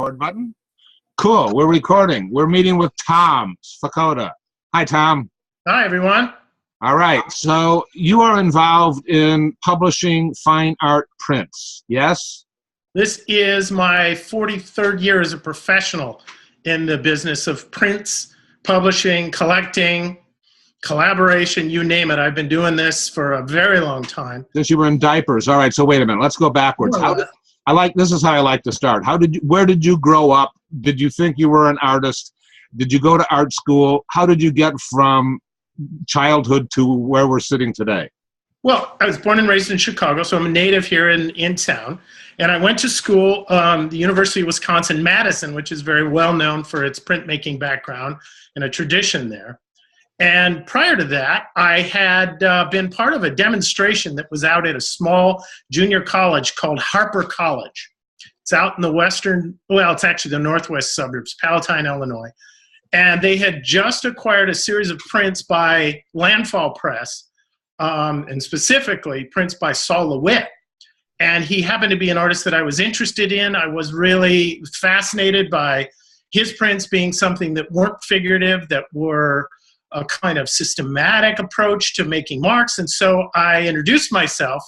Record button. Cool. We're recording. We're meeting with Tom Cvikota. Hi, Tom. Hi, everyone. All right. So you are involved in publishing fine art prints, yes? This is my 43rd year as a professional in the business of prints, publishing, collecting, collaboration, you name it. I've been doing this for a very long time. Since you were in diapers. All right. So wait a minute. Let's go backwards. This is how I like to start. Where did you grow up? Did you think you were an artist? Did you go to art school? How did you get from childhood to where we're sitting today? Well, I was born and raised in Chicago, so I'm a native here in town. And I went to school, the University of Wisconsin-Madison, which is very well known for its printmaking background and a tradition there. And prior to that, I had been part of a demonstration that was out at a small junior college called Harper College. It's out in the it's actually the northwest suburbs, Palatine, Illinois. And they had just acquired a series of prints by Landfall Press, and specifically prints by Sol LeWitt. And he happened to be an artist that I was interested in. I was really fascinated by his prints being something that weren't figurative, that were a kind of systematic approach to making marks. And so I introduced myself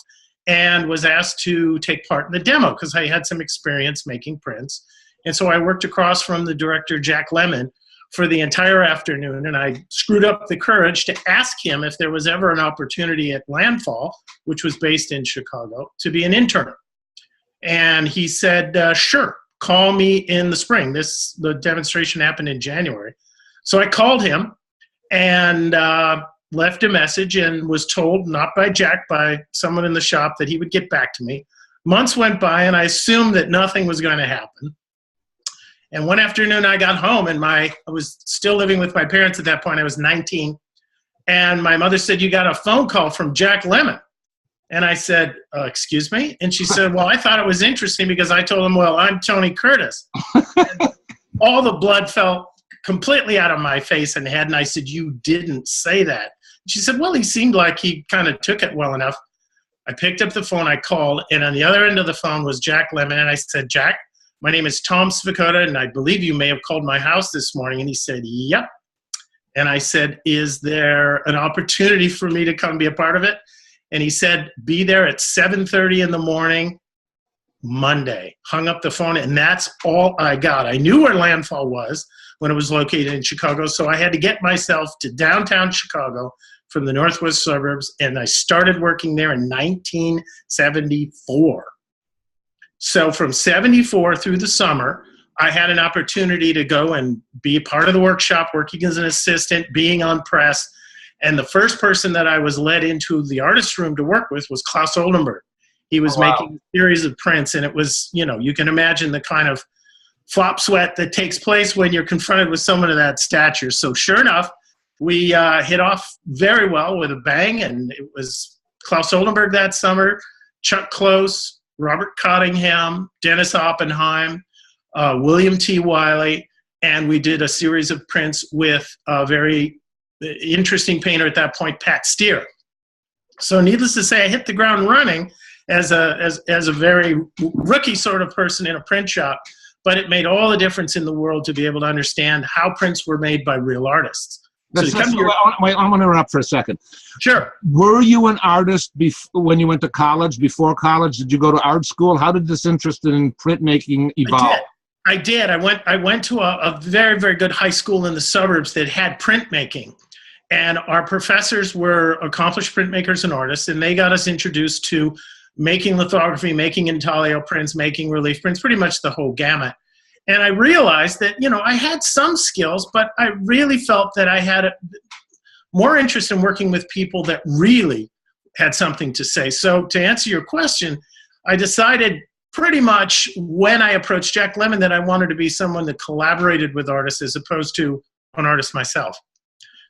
and was asked to take part in the demo because I had some experience making prints. And so I worked across from the director, Jack Lemmon, for the entire afternoon. And I screwed up the courage to ask him if there was ever an opportunity at Landfall, which was based in Chicago, to be an intern. And he said, sure, call me in the spring. The demonstration happened in January. So I called him and left a message and was told, not by Jack, by someone in the shop, that he would get back to me. Months went by and I assumed that nothing was going to happen. And one afternoon I got home and I was still living with my parents at that point. I was 19. And my mother said, "You got a phone call from Jack Lemmon." And I said, excuse me? And she said, well, I thought it was interesting because I told him, well, I'm Tony Curtis. All the blood fell completely out of my face and head. And I said, "You didn't say that." She said, well, he seemed like he kind of took it well enough. I picked up the phone, I called, and on the other end of the phone was Jack Lemmon. And I said, "Jack, my name is Tom Cvikota, and I believe you may have called my house this morning." And he said, "Yep." And I said, "Is there an opportunity for me to come be a part of it?" And he said, "Be there at 7:30 in the morning, Monday." Hung up the phone, and that's all I got. I knew where Landfall was when it was located in Chicago, so I had to get myself to downtown Chicago from the northwest suburbs, and I started working there in 1974. So from 74 through the summer, I had an opportunity to go and be a part of the workshop, working as an assistant, being on press. And the first person that I was led into the artist room to work with was Claes Oldenburg. He was making a series of prints, and it was, you can imagine the kind of flop sweat that takes place when you're confronted with someone of that stature. So sure enough, we hit off very well with a bang, and it was Claes Oldenburg that summer, Chuck Close, Robert Cottingham, Dennis Oppenheim, William T. Wiley, and we did a series of prints with a very interesting painter at that point, Pat Steer. So needless to say, I hit the ground running as a very rookie sort of person in a print shop, but it made all the difference in the world to be able to understand how prints were made by real artists. I want to interrupt for a second. Sure. Were you an artist when you went to college, before college? Did you go to art school? How did this interest in printmaking evolve? I did. I went to a very, very good high school in the suburbs that had printmaking. And our professors were accomplished printmakers and artists, and they got us introduced to making lithography, making intaglio prints, making relief prints, pretty much the whole gamut. And I realized that, I had some skills, but I really felt that I had more interest in working with people that really had something to say. So to answer your question, I decided pretty much when I approached Jack Lemmon that I wanted to be someone that collaborated with artists as opposed to an artist myself.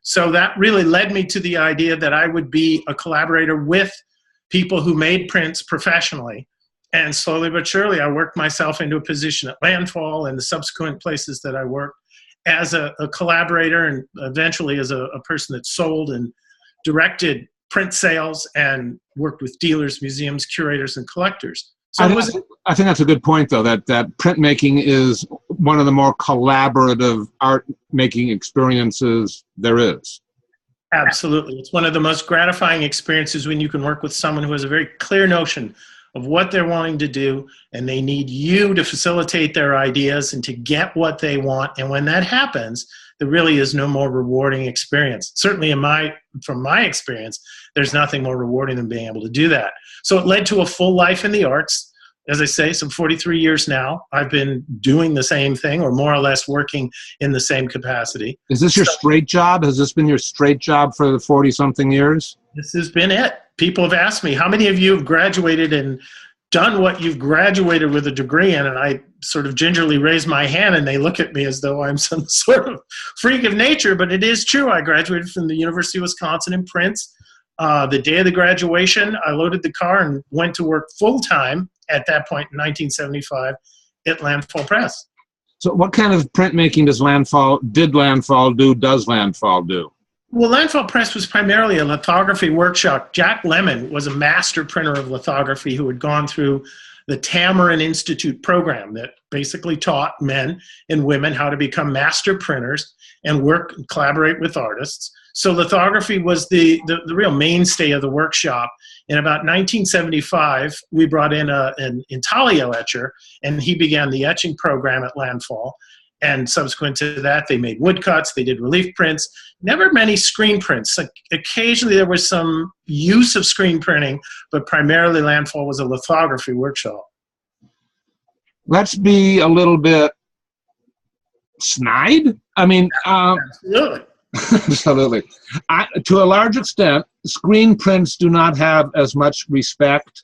So that really led me to the idea that I would be a collaborator with people who made prints professionally. And slowly but surely, I worked myself into a position at Landfall and the subsequent places that I worked as a collaborator, and eventually as a person that sold and directed print sales and worked with dealers, museums, curators, and collectors. So I think that's a good point, though, that printmaking is one of the more collaborative art-making experiences there is. Absolutely. It's one of the most gratifying experiences when you can work with someone who has a very clear notion of what they're wanting to do, and they need you to facilitate their ideas and to get what they want. And when that happens, there really is no more rewarding experience. Certainly from my experience, there's nothing more rewarding than being able to do that. So it led to a full life in the arts. As I say, some 43 years now, I've been doing the same thing, or more or less working in the same capacity. Is this your straight job? Has this been your straight job for the 40-something years? This has been it. People have asked me, how many of you have graduated and done what you've graduated with a degree in? And I sort of gingerly raise my hand, and they look at me as though I'm some sort of freak of nature, but it is true. I graduated from the University of Wisconsin in Prince. The day of the graduation, I loaded the car and went to work full-time at that point in 1975 at Landfall Press. So what kind of printmaking does Landfall do? Well, Landfall Press was primarily a lithography workshop. Jack Lemmon was a master printer of lithography who had gone through the Tamarin Institute program that basically taught men and women how to become master printers and work and collaborate with artists. So lithography was the real mainstay of the workshop. In about 1975, we brought in an intaglio etcher, and he began the etching program at Landfall. And subsequent to that, they made woodcuts, they did relief prints, never many screen prints. Occasionally there was some use of screen printing, but primarily Landfall was a lithography workshop. Let's be a little bit snide. I mean, absolutely. Absolutely. To a large extent, screen prints do not have as much respect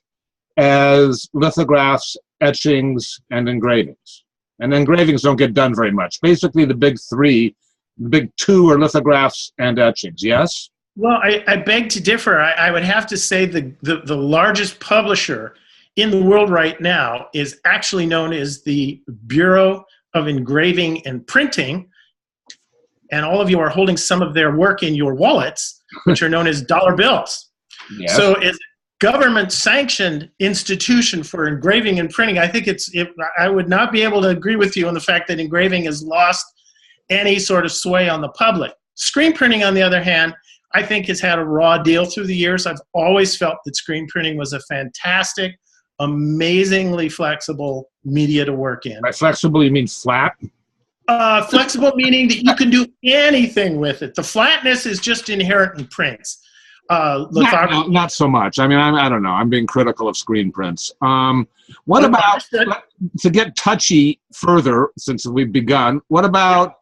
as lithographs, etchings, and engravings. And engravings don't get done very much. Basically, the big two are lithographs and etchings, yes? Well, I beg to differ. I would have to say the largest publisher in the world right now is actually known as the Bureau of Engraving and Printing. And all of you are holding some of their work in your wallets, which are known as dollar bills. Yes. So it's a government-sanctioned institution for engraving and printing. I think I would not be able to agree with you on the fact that engraving has lost any sort of sway on the public. Screen printing, on the other hand, I think has had a raw deal through the years. I've always felt that screen printing was a fantastic, amazingly flexible media to work in. By flexible, you mean flat? Flexible meaning that you can do anything with it. The flatness is just inherent in prints. Not so much. I mean, I don't know. I'm being critical of screen prints. What about, to get touchy further, since we've begun, what about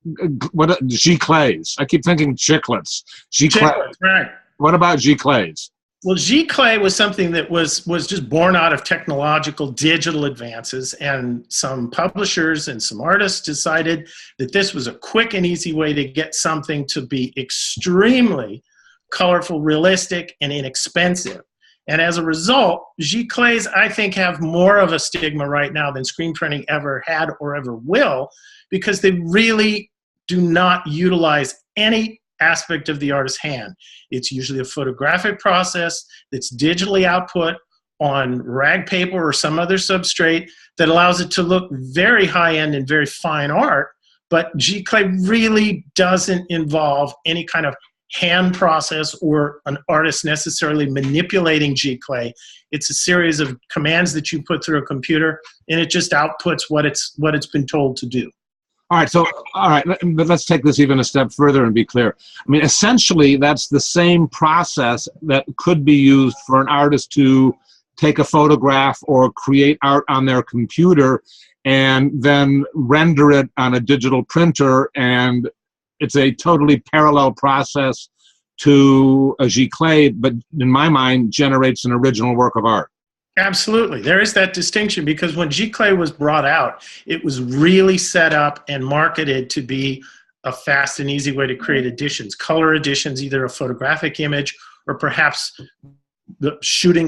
giclées? I keep thinking chiclets. Chiclets, right. What about giclées? Well, giclée was something that was just born out of technological digital advances, and some publishers and some artists decided that this was a quick and easy way to get something to be extremely colorful, realistic, and inexpensive. And as a result, giclées, I think, have more of a stigma right now than screen printing ever had or ever will, because they really do not utilize any aspect of the artist's hand. It's usually a photographic process that's digitally output on rag paper or some other substrate that allows it to look very high-end and very fine art, but giclée really doesn't involve any kind of hand process or an artist necessarily manipulating giclée. It's a series of commands that you put through a computer, and it just outputs what it's been told to do. All right, but let's take this even a step further and be clear. I mean, essentially, that's the same process that could be used for an artist to take a photograph or create art on their computer and then render it on a digital printer, and it's a totally parallel process to a giclée, but in my mind, generates an original work of art. Absolutely. There is that distinction, because when giclée was brought out, it was really set up and marketed to be a fast and easy way to create editions, color editions, either a photographic image or perhaps the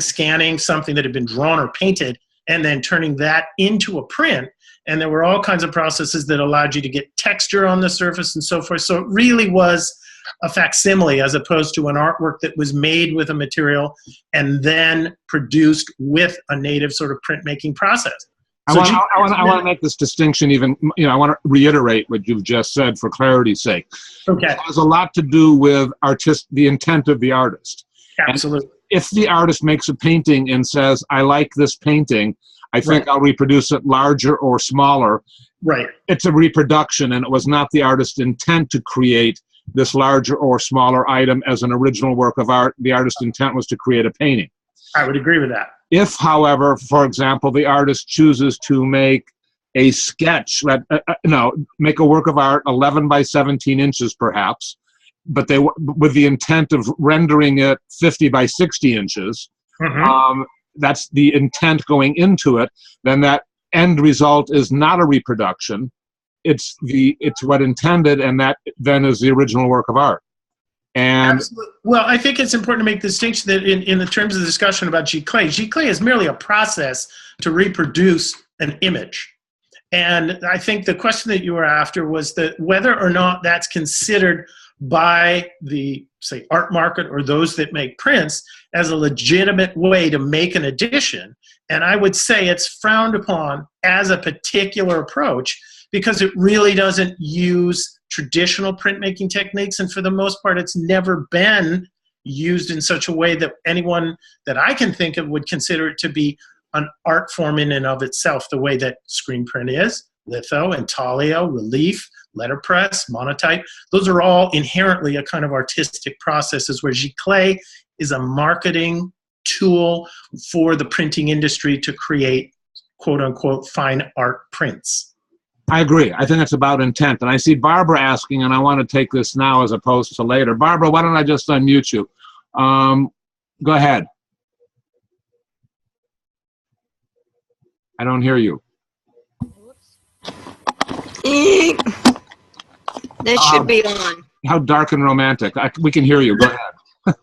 scanning something that had been drawn or painted and then turning that into a print. And there were all kinds of processes that allowed you to get texture on the surface and so forth. So it really was a facsimile as opposed to an artwork that was made with a material and then produced with a native sort of printmaking process. I want to make this distinction even, I want to reiterate what you've just said for clarity's sake. Okay. It has a lot to do with the intent of the artist. Absolutely. And if the artist makes a painting and says, I like this painting, I think I'll reproduce it larger or smaller. Right. It's a reproduction, and it was not the artist's intent to create this larger or smaller item as an original work of art. The artist's intent was to create a painting. I would agree with that. If, however, for example, the artist chooses to make a sketch, make a work of art 11 by 17 inches perhaps, but with the intent of rendering it 50 by 60 inches, that's the intent going into it, then that end result is not a reproduction. It's what intended, and that then is the original work of art. And absolutely. Well, I think it's important to make the distinction that in the terms of the discussion about giclée is merely a process to reproduce an image. And I think the question that you were after was that whether or not that's considered by the, say, art market or those that make prints as a legitimate way to make an edition. And I would say it's frowned upon as a particular approach because it really doesn't use traditional printmaking techniques, and for the most part it's never been used in such a way that anyone that I can think of would consider it to be an art form in and of itself, the way that screen print is, litho, intaglio, relief, letterpress, monotype. Those are all inherently a kind of artistic processes, where giclée is a marketing tool for the printing industry to create quote-unquote fine art prints. I agree. I think it's about intent. And I see Barbara asking, and I want to take this now as opposed to later. Barbara, why don't I just unmute you? Go ahead. I don't hear you. That should be on. How dark and romantic. We can hear you. Go ahead.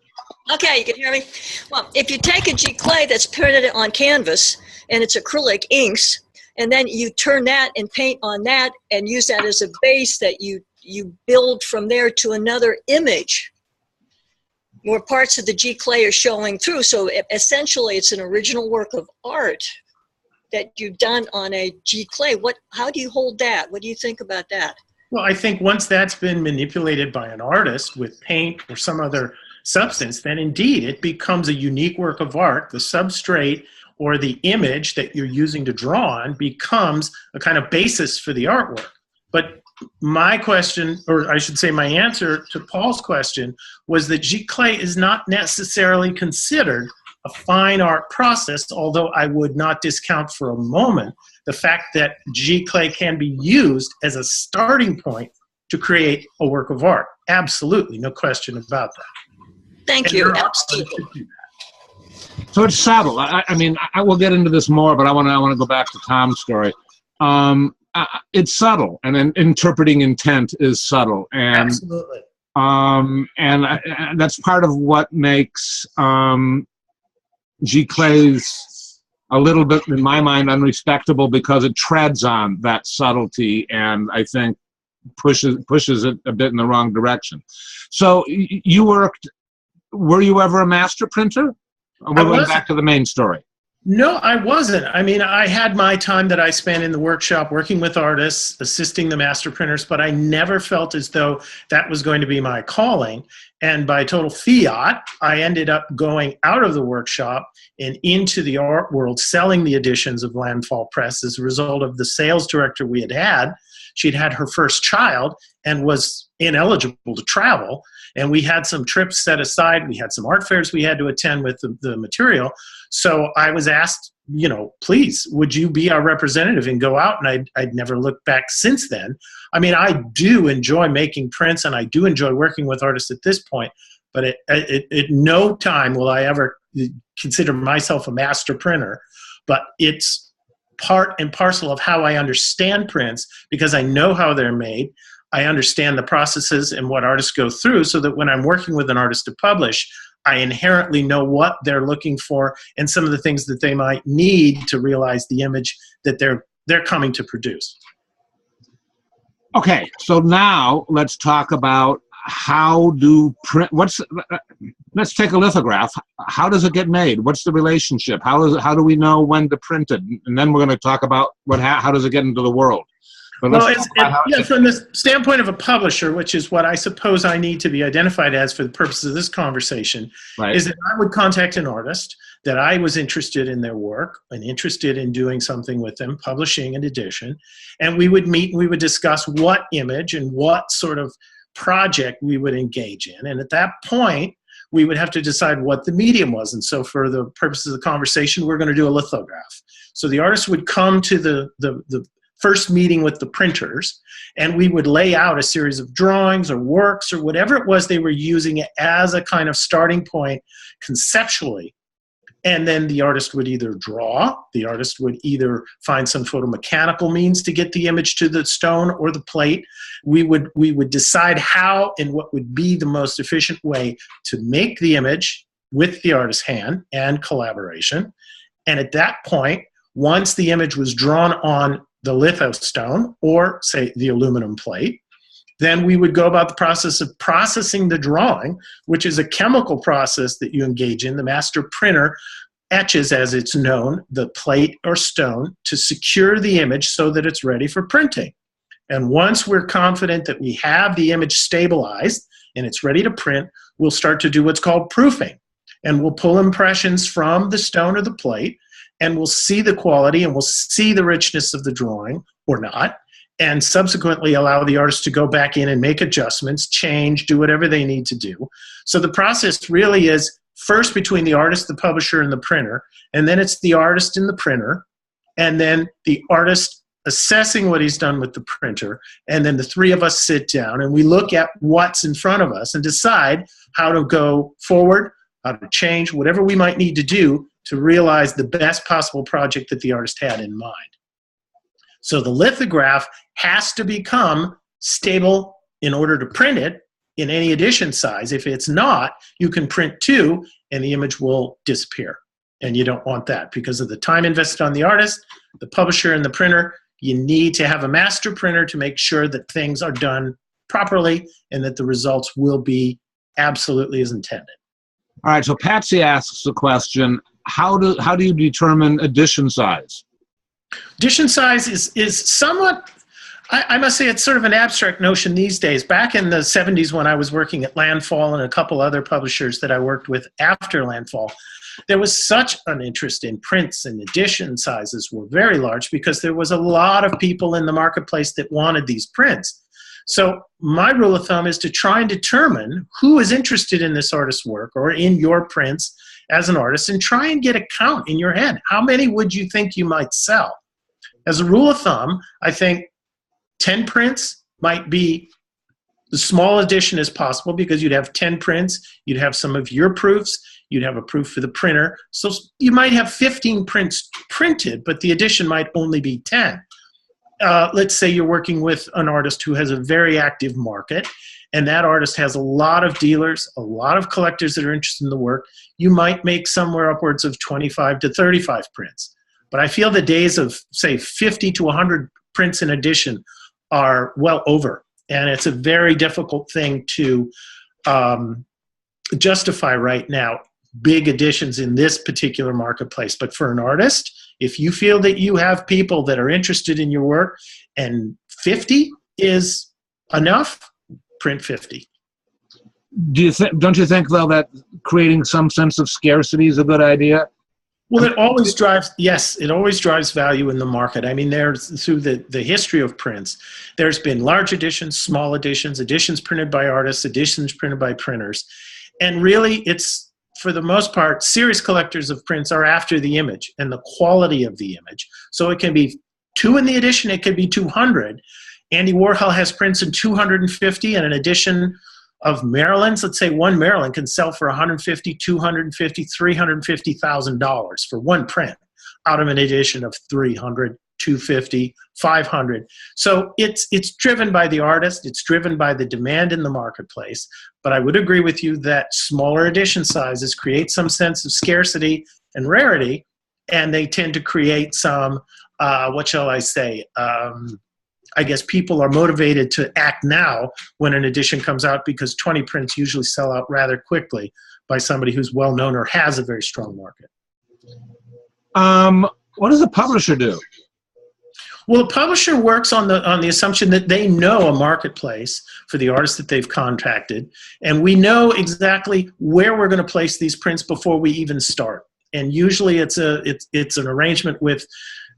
Okay, you can hear me? Well, if you take a giclée that's printed on canvas, and it's acrylic inks, and then you turn that and paint on that and use that as a base that you build from there to another image where parts of the giclée are showing through. So essentially it's an original work of art that you've done on a giclée. How do you hold that? What do you think about that? Well, I think once that's been manipulated by an artist with paint or some other substance, then indeed it becomes a unique work of art. The substrate or the image that you're using to draw on becomes a kind of basis for the artwork. But my question, or I should say my answer to Paul's question, was that giclée is not necessarily considered a fine art process, although I would not discount for a moment the fact that giclée can be used as a starting point to create a work of art. Absolutely, no question about that. Thank you. Absolutely. So it's subtle. I mean, I will get into this more, but I want to go back to Tom's story. It's subtle, and then interpreting intent is subtle, and absolutely. And that's part of what makes giclées a little bit, in my mind, unrespectable, because it treads on that subtlety, and I think pushes it a bit in the wrong direction. So were you ever a master printer? We're going back to the main story. No, I wasn't. I mean, I had my time that I spent in the workshop working with artists, assisting the master printers, but I never felt as though that was going to be my calling. And by total fiat, I ended up going out of the workshop and into the art world, selling the editions of Landfall Press as a result of the sales director we had. She'd had her first child and was ineligible to travel. And we had some trips set aside. We had some art fairs we had to attend with the material. So I was asked, please, would you be our representative and go out? And I'd never looked back since then. I mean, I do enjoy making prints, and I do enjoy working with artists at this point. But at no time will I ever consider myself a master printer. But it's part and parcel of how I understand prints, because I know how they're made. I understand the processes and what artists go through, so that when I'm working with an artist to publish, I inherently know what they're looking for and some of the things that they might need to realize the image that they're coming to produce. Okay, so now let's talk about how do print, let's take a lithograph. How does it get made? What's the relationship? How do we know when to print it? And then we're going to talk about how does it get into the world? But from the standpoint of a publisher, which is what I suppose I need to be identified as for the purposes of this conversation, right, is that I would contact an artist that I was interested in their work and interested in doing something with them, publishing an edition, and we would meet and we would discuss what image and what sort of project we would engage in. And at that point, we would have to decide what the medium was. And so for the purposes of the conversation, we're going to do a lithograph. So the artist would come to the first meeting with the printers, and we would lay out a series of drawings or works or whatever it was they were using it as a kind of starting point conceptually. And then the artist would either draw, the artist would either find some photomechanical means to get the image to the stone or the plate. We would decide how and what would be the most efficient way to make the image with the artist's hand and collaboration. And at that point, once the image was drawn on the lithostone or, say, the aluminum plate, then we would go about the process of processing the drawing, which is a chemical process that you engage in. The master printer etches, as it's known, the plate or stone to secure the image so that it's ready for printing. And once we're confident that we have the image stabilized and it's ready to print, we'll start to do what's called proofing. And we'll pull impressions from the stone or the plate, and we'll see the quality and we'll see the richness of the drawing or not, and subsequently allow the artist to go back in and make adjustments, change, do whatever they need to do. So the process really is first between the artist, the publisher, and the printer, and then it's the artist and the printer, and then the artist assessing what he's done with the printer, and then the three of us sit down and we look at what's in front of us and decide how to go forward, how to change, whatever we might need to do to realize the best possible project that the artist had in mind. So the lithograph has to become stable in order to print it in any edition size. If it's not, you can print two and the image will disappear. And you don't want that because of the time invested on the artist, the publisher, and the printer. You need to have a master printer to make sure that things are done properly and that the results will be absolutely as intended. All right, so Patsy asks the question, how do you determine edition size? Edition size is somewhat, I must say it's sort of an abstract notion these days. Back in the 70s when I was working at Landfall and a couple other publishers that I worked with after Landfall, there was such an interest in prints, and edition sizes were very large because there was a lot of people in the marketplace that wanted these prints. So my rule of thumb is to try and determine who is interested in this artist's work or in your prints as an artist, and try and get a count in your head. How many would you think you might sell? As a rule of thumb, I think 10 prints might be the small edition as possible because you'd have 10 prints, you'd have some of your proofs, you'd have a proof for the printer. So you might have 15 prints printed, but the edition might only be 10. Let's say you're working with an artist who has a very active market, and that artist has a lot of dealers, a lot of collectors that are interested in the work. You might make somewhere upwards of 25 to 35 prints. But I feel the days of, say, 50 to 100 prints in edition are well over. And it's a very difficult thing to justify right now, big editions in this particular marketplace. But for an artist, if you feel that you have people that are interested in your work and 50 is enough, print 50. Don't you think, though, that creating some sense of scarcity is a good idea? Well, it always drives, yes, it always drives value in the market. I mean, through the history of prints, there's been large editions, small editions, editions printed by artists, editions printed by printers. And really, it's, for the most part, serious collectors of prints are after the image and the quality of the image. So it can be 2 in the edition, it could be 200. Andy Warhol has prints in 250, and an edition of Maryland's, let's say one Maryland can sell for $150,000, $250,000, $350,000 for one print out of an edition of 300, 250, 500. So it's driven by the artist, it's driven by the demand in the marketplace. But I would agree with you that smaller edition sizes create some sense of scarcity and rarity, and they tend to create some, what shall I say, I guess people are motivated to act now when an edition comes out, because 20 prints usually sell out rather quickly by somebody who's well known or has a very strong market. What does a publisher do? Well, a publisher works on the assumption that they know a marketplace for the artists that they've contacted, and we know exactly where we're going to place these prints before we even start. And usually it's an arrangement with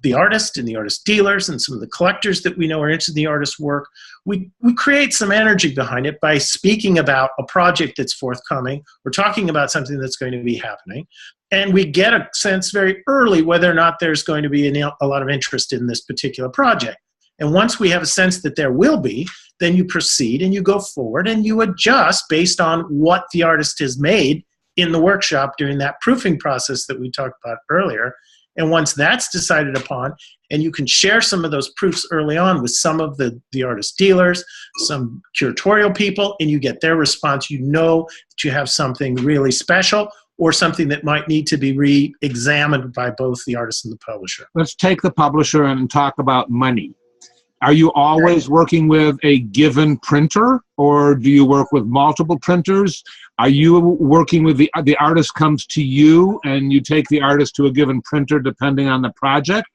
the artist and the artist dealers and some of the collectors that we know are interested in the artist's work. We create some energy behind it by speaking about a project that's forthcoming. We're talking about something that's going to be happening. And we get a sense very early whether or not there's going to be a lot of interest in this particular project. And once we have a sense that there will be, then you proceed and you go forward and you adjust based on what the artist has made in the workshop during that proofing process that we talked about earlier. And once that's decided upon, and you can share some of those proofs early on with some of the artist dealers, some curatorial people, and you get their response, you know that you have something really special or something that might need to be re-examined by both the artist and the publisher. Let's take the publisher and talk about money. Are you always working with a given printer, or do you work with multiple printers? Are you working with the artist comes to you and you take the artist to a given printer depending on the project?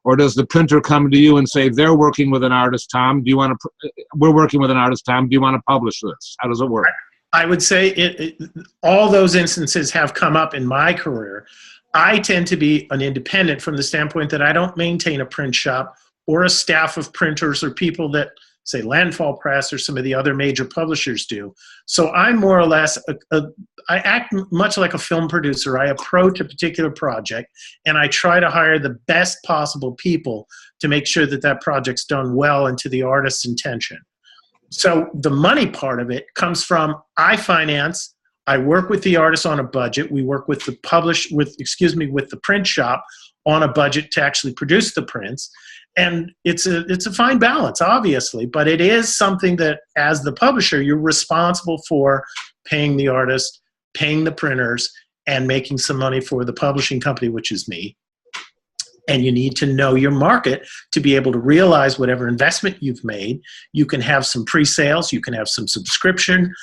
Or does the printer come to you and say, they're working with an artist, Tom, we're working with an artist, Tom, do you want to publish this? How does it work? I would say all those instances have come up in my career. I tend to be an independent from the standpoint that I don't maintain a print shop or a staff of printers or people that, say, Landfall Press or some of the other major publishers do. So I'm more or less, I act much like a film producer. I approach a particular project and I try to hire the best possible people to make sure that that project's done well and to the artist's intention. So the money part of it comes from, I finance, I work with the artist on a budget. We work with the with the print shop on a budget to actually produce the prints. And it's a fine balance, obviously, but it is something that, as the publisher, you're responsible for paying the artist, paying the printers, and making some money for the publishing company, which is me. And you need to know your market to be able to realize whatever investment you've made. You can have some pre-sales, you can have some subscription.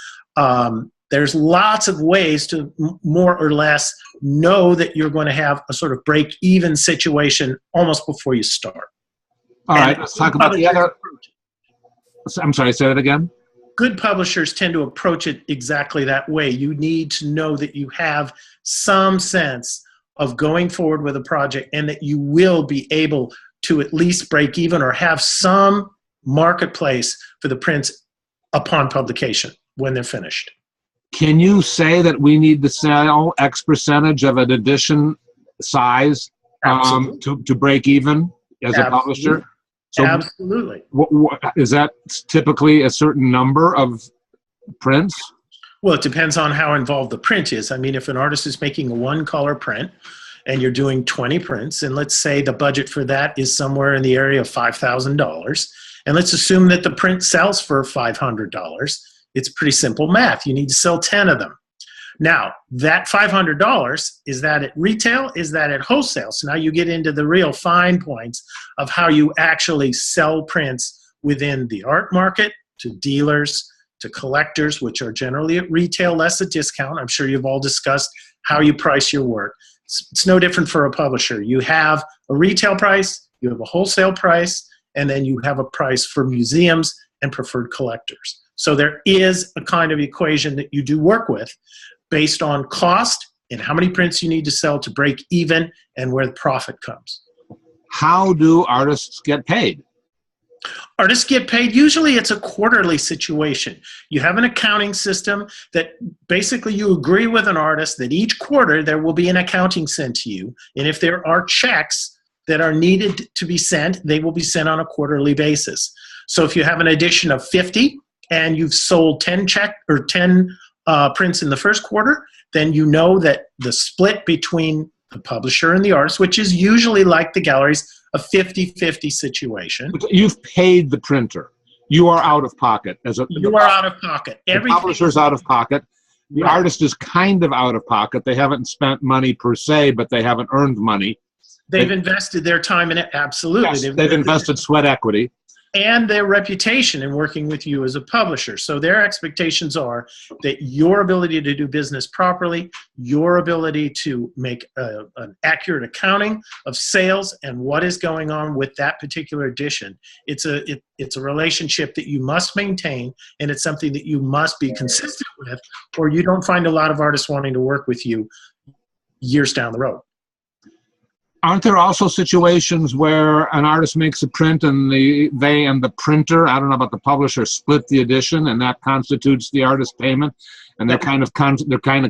There's lots of ways to more or less know that you're going to have a sort of break-even situation almost before you start. All right, let's talk about the other. I'm sorry, say that again. Good publishers tend to approach it exactly that way. You need to know that you have some sense of going forward with a project and that you will be able to at least break even or have some marketplace for the prints upon publication when they're finished. Can you say that we need to sell X percentage of an edition size to break even as a publisher? So absolutely. Is that typically a certain number of prints? Well, it depends on how involved the print is. I mean, if an artist is making a one-color print and you're doing 20 prints, and let's say the budget for that is somewhere in the area of $5,000, and let's assume that the print sells for $500, it's pretty simple math. You need to sell 10 of them. Now, that $500, is that at retail? Is that at wholesale? So now you get into the real fine points of how you actually sell prints within the art market, to dealers, to collectors, which are generally at retail, less a discount. I'm sure you've all discussed how you price your work. It's no different for a publisher. You have a retail price, you have a wholesale price, and then you have a price for museums and preferred collectors. So there is a kind of equation that you do work with based on cost and how many prints you need to sell to break even and where the profit comes. How do artists get paid? Artists get paid, usually it's a quarterly situation. You have an accounting system that basically you agree with an artist that each quarter there will be an accounting sent to you. And if there are checks that are needed to be sent, they will be sent on a quarterly basis. So if you have an edition of 50 and you've sold 10 prints in the first quarter, then you know that the split between the publisher and the artist, which is usually like the galleries, a 50-50 situation. You've paid the printer. You are out of pocket. You are out of pocket. The publisher's out of pocket. The artist is kind of out of pocket. They haven't spent money per se, but they haven't earned money. They've invested their time in it, absolutely. Yes, they've invested sweat equity. and their reputation in working with you as a publisher. So their expectations are that your ability to do business properly, your ability to make an accurate accounting of sales and what is going on with that particular edition. It's a relationship that you must maintain, and it's something that you must be consistent with, or you don't find a lot of artists wanting to work with you years down the road. Aren't there also situations where an artist makes a print and they and the printer, I don't know about the publisher, split the edition, and that constitutes the artist payment, and they're kind of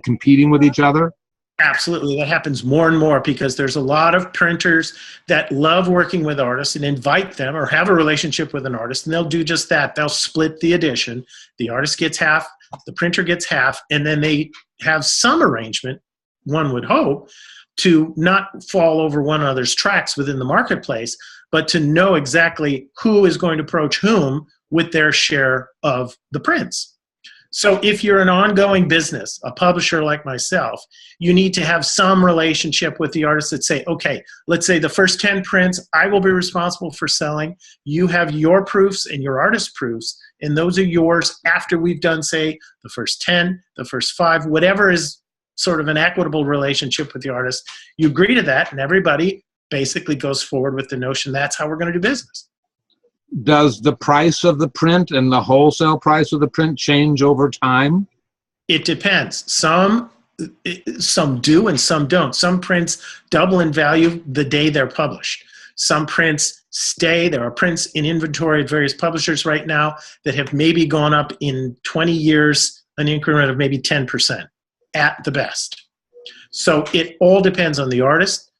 competing with each other? Absolutely. That happens more and more because there's a lot of printers that love working with artists and invite them or have a relationship with an artist, and they'll do just that. They'll split the edition. The artist gets half, the printer gets half, and then they have some arrangement, one would hope, to not fall over one another's tracks within the marketplace, but to know exactly who is going to approach whom with their share of the prints. So if you're an ongoing business, a publisher like myself, you need to have some relationship with the artists that say, okay, let's say the first 10 prints I will be responsible for selling. You have your proofs and your artist proofs, and those are yours after we've done, say, the first 10, the first 5, whatever is sort of an equitable relationship with the artist. You agree to that, and everybody basically goes forward with the notion that's how we're going to do business. Does the price of the print and the wholesale price of the print change over time? It depends. Some do and some don't. Some prints double in value the day they're published. Some prints stay. There are prints in inventory at various publishers right now that have maybe gone up in 20 years, an increment of maybe 10%. At the best. So it all depends on the artist,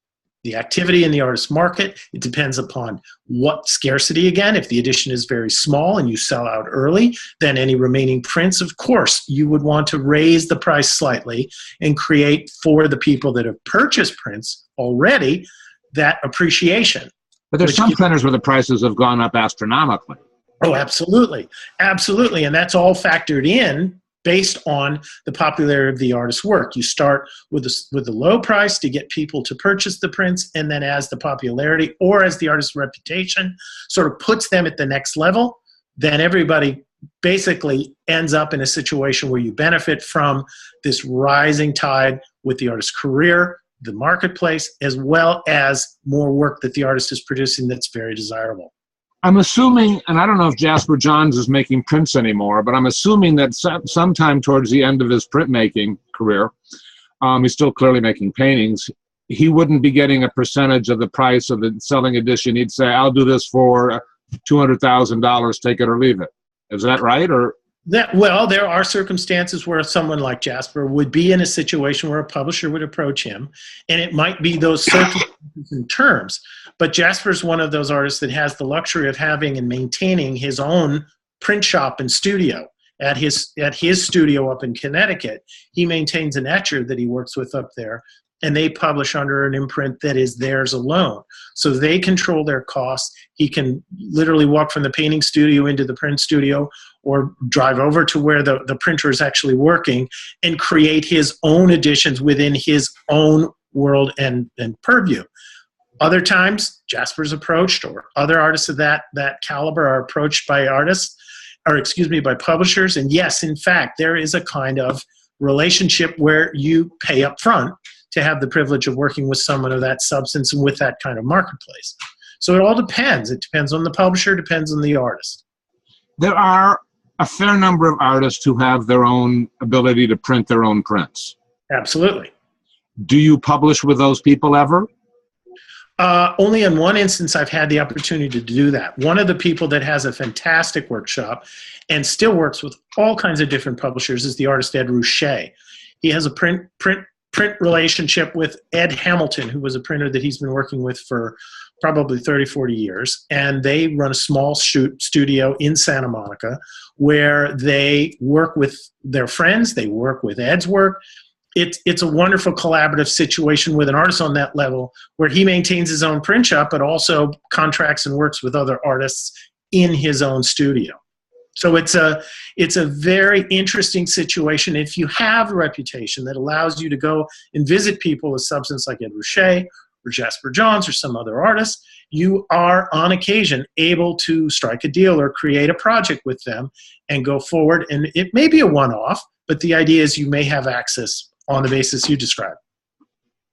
the activity in the artist market. It depends upon what scarcity, again. If the edition is very small and you sell out early, then any remaining prints, of course, you would want to raise the price slightly and create for the people that have purchased prints already that appreciation. But there's some printers where the prices have gone up astronomically. Oh, absolutely. Absolutely. And that's all factored in based on the popularity of the artist's work. You start with a low price to get people to purchase the prints, and then as the popularity or as the artist's reputation sort of puts them at the next level, then everybody basically ends up in a situation where you benefit from this rising tide with the artist's career, the marketplace, as well as more work that the artist is producing that's very desirable. I'm assuming, and I don't know if Jasper Johns is making prints anymore, but I'm assuming that sometime towards the end of his printmaking career, he's still clearly making paintings, he wouldn't be getting a percentage of the price of the selling edition. He'd say, I'll do this for $200,000, take it or leave it. Is that right? Or well, there are circumstances where someone like Jasper would be in a situation where a publisher would approach him, and it might be those circumstances and terms. But Jasper's one of those artists that has the luxury of having and maintaining his own print shop and studio. At his studio up in Connecticut, he maintains an etcher that he works with up there, and they publish under an imprint that is theirs alone. So they control their costs. He can literally walk from the painting studio into the print studio or drive over to where the printer is actually working and create his own editions within his own world and purview. Other times, Jasper's approached, or other artists of that caliber are approached by by publishers. And yes, in fact, there is a kind of relationship where you pay up front to have the privilege of working with someone of that substance and with that kind of marketplace. So it all depends. It depends on the publisher, depends on the artist. There are a fair number of artists who have their own ability to print their own prints. Absolutely. Do you publish with those people ever? Only in one instance I've had the opportunity to do that. One of the people that has a fantastic workshop and still works with all kinds of different publishers is the artist Ed Roche. He has a print relationship with Ed Hamilton, who was a printer that he's been working with for probably 30, 40 years. And they run a small studio in Santa Monica where they work with their friends. They work with Ed's work. It's a wonderful collaborative situation with an artist on that level where he maintains his own print shop, but also contracts and works with other artists in his own studio. So it's a very interesting situation. If you have a reputation that allows you to go and visit people with substance like Ed Roche or Jasper Johns or some other artist, you are on occasion able to strike a deal or create a project with them and go forward. And it may be a one-off, but the idea is you may have access on the basis you described.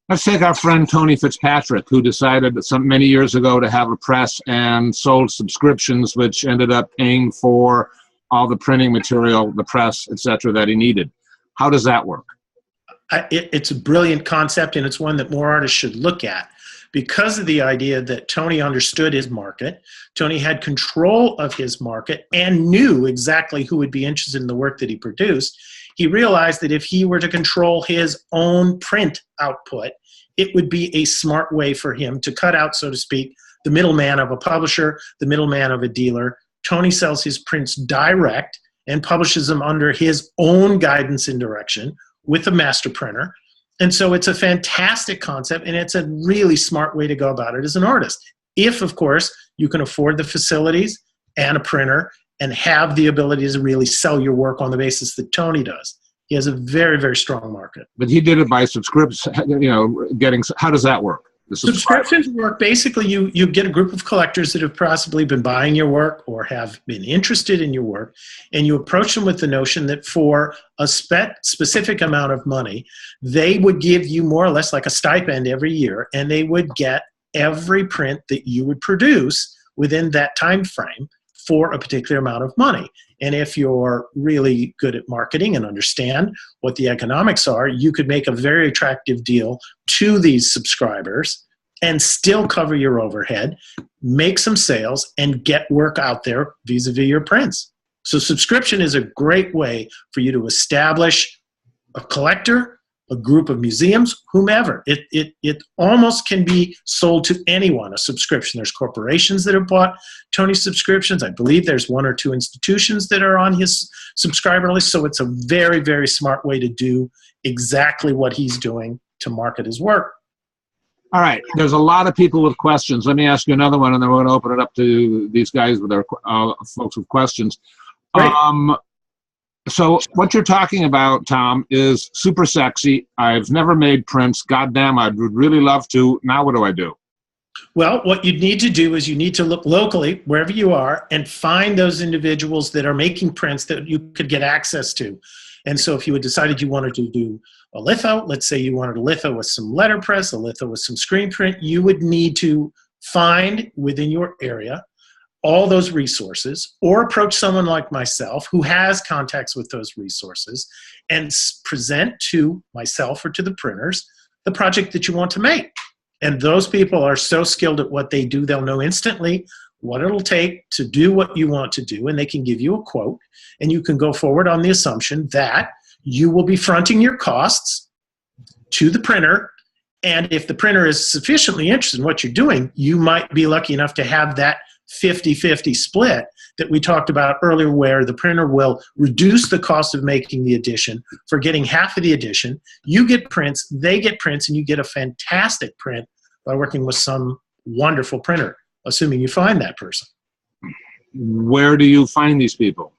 Let's take our friend Tony Fitzpatrick, who decided many years ago to have a press and sold subscriptions, which ended up paying for all the printing material, the press, etc., that he needed. How does that work? It's a brilliant concept, and it's one that more artists should look at because of the idea that Tony understood his market. Tony had control of his market and knew exactly who would be interested in the work that he produced. He realized that if he were to control his own print output, it would be a smart way for him to cut out, so to speak, the middleman of a publisher, the middleman of a dealer. Tony sells his prints direct and publishes them under his own guidance and direction with a master printer. And so it's a fantastic concept, and it's a really smart way to go about it as an artist. If, of course, you can afford the facilities and a printer and have the ability to really sell your work on the basis that Tony does. He has a very, very strong market. But he did it by subscription, how does that work? Subscriptions work, basically you get a group of collectors that have possibly been buying your work or have been interested in your work, and you approach them with the notion that for a specific amount of money, they would give you more or less like a stipend every year, and they would get every print that you would produce within that time frame for a particular amount of money. And if you're really good at marketing and understand what the economics are, you could make a very attractive deal to these subscribers and still cover your overhead, make some sales, and get work out there vis-a-vis your prints. So subscription is a great way for you to establish a collector, a group of museums, whomever. It almost can be sold to anyone, a subscription. There's corporations that have bought Tony's subscriptions. I believe there's 1 or 2 institutions that are on his subscriber list. So it's a very, very smart way to do exactly what he's doing to market his work. All right. There's a lot of people with questions. Let me ask you another one, and then we're going to open it up to these guys with their folks with questions. Great. So what you're talking about, Tom, is super sexy. I've never made prints. Goddamn, I would really love to. Now what do I do? Well, what you need to do is you need to look locally, wherever you are, and find those individuals that are making prints that you could get access to. And so if you had decided you wanted to do a litho, let's say you wanted a litho with some letterpress, a litho with some screen print, you would need to find within your area all those resources, or approach someone like myself who has contacts with those resources and present to myself or to the printers the project that you want to make. And those people are so skilled at what they do, they'll know instantly what it'll take to do what you want to do, and they can give you a quote, and you can go forward on the assumption that you will be fronting your costs to the printer. And if the printer is sufficiently interested in what you're doing, you might be lucky enough to have that 50-50 split that we talked about earlier, where the printer will reduce the cost of making the edition for getting half of the edition. You get prints, they get prints, and you get a fantastic print by working with some wonderful printer, assuming you find that person. Where do you find these people?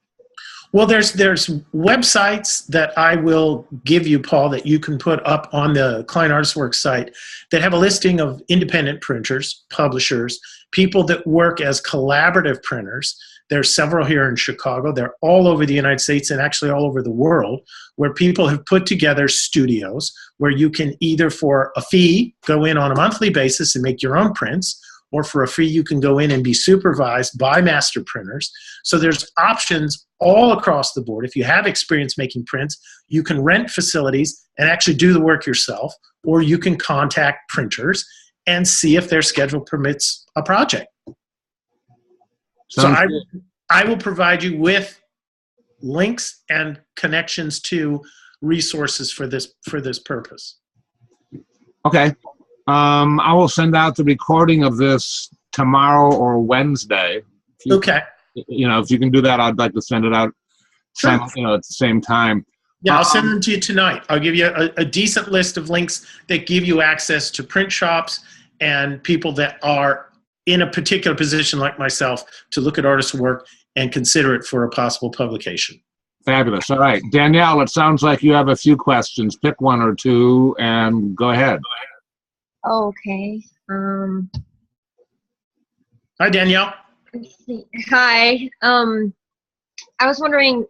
Well, there's websites that I will give you, Paul, that you can put up on the Klein-Artist-Works site that have a listing of independent printers, publishers, people that work as collaborative printers. There's several here in Chicago. They're all over the United States and actually all over the world, where people have put together studios where you can either for a fee go in on a monthly basis and make your own prints, or for a fee you can go in and be supervised by master printers. So there's options all across the board. If you have experience making prints, you can rent facilities and actually do the work yourself, or you can contact printers and see if their schedule permits a project. So I will provide you with links and connections to resources for this purpose. Okay. I will send out the recording of this tomorrow or Wednesday. Okay. If you can do that, I'd like to send it out Sure. at the same time. Yeah, I'll send them to you tonight. I'll give you a decent list of links that give you access to print shops and people that are in a particular position like myself to look at artists' work and consider it for a possible publication. Fabulous. All right. Danielle, it sounds like you have a few questions. Pick one or two and go ahead. Okay. Hi, Danielle. Let's see. Hi. I was wondering,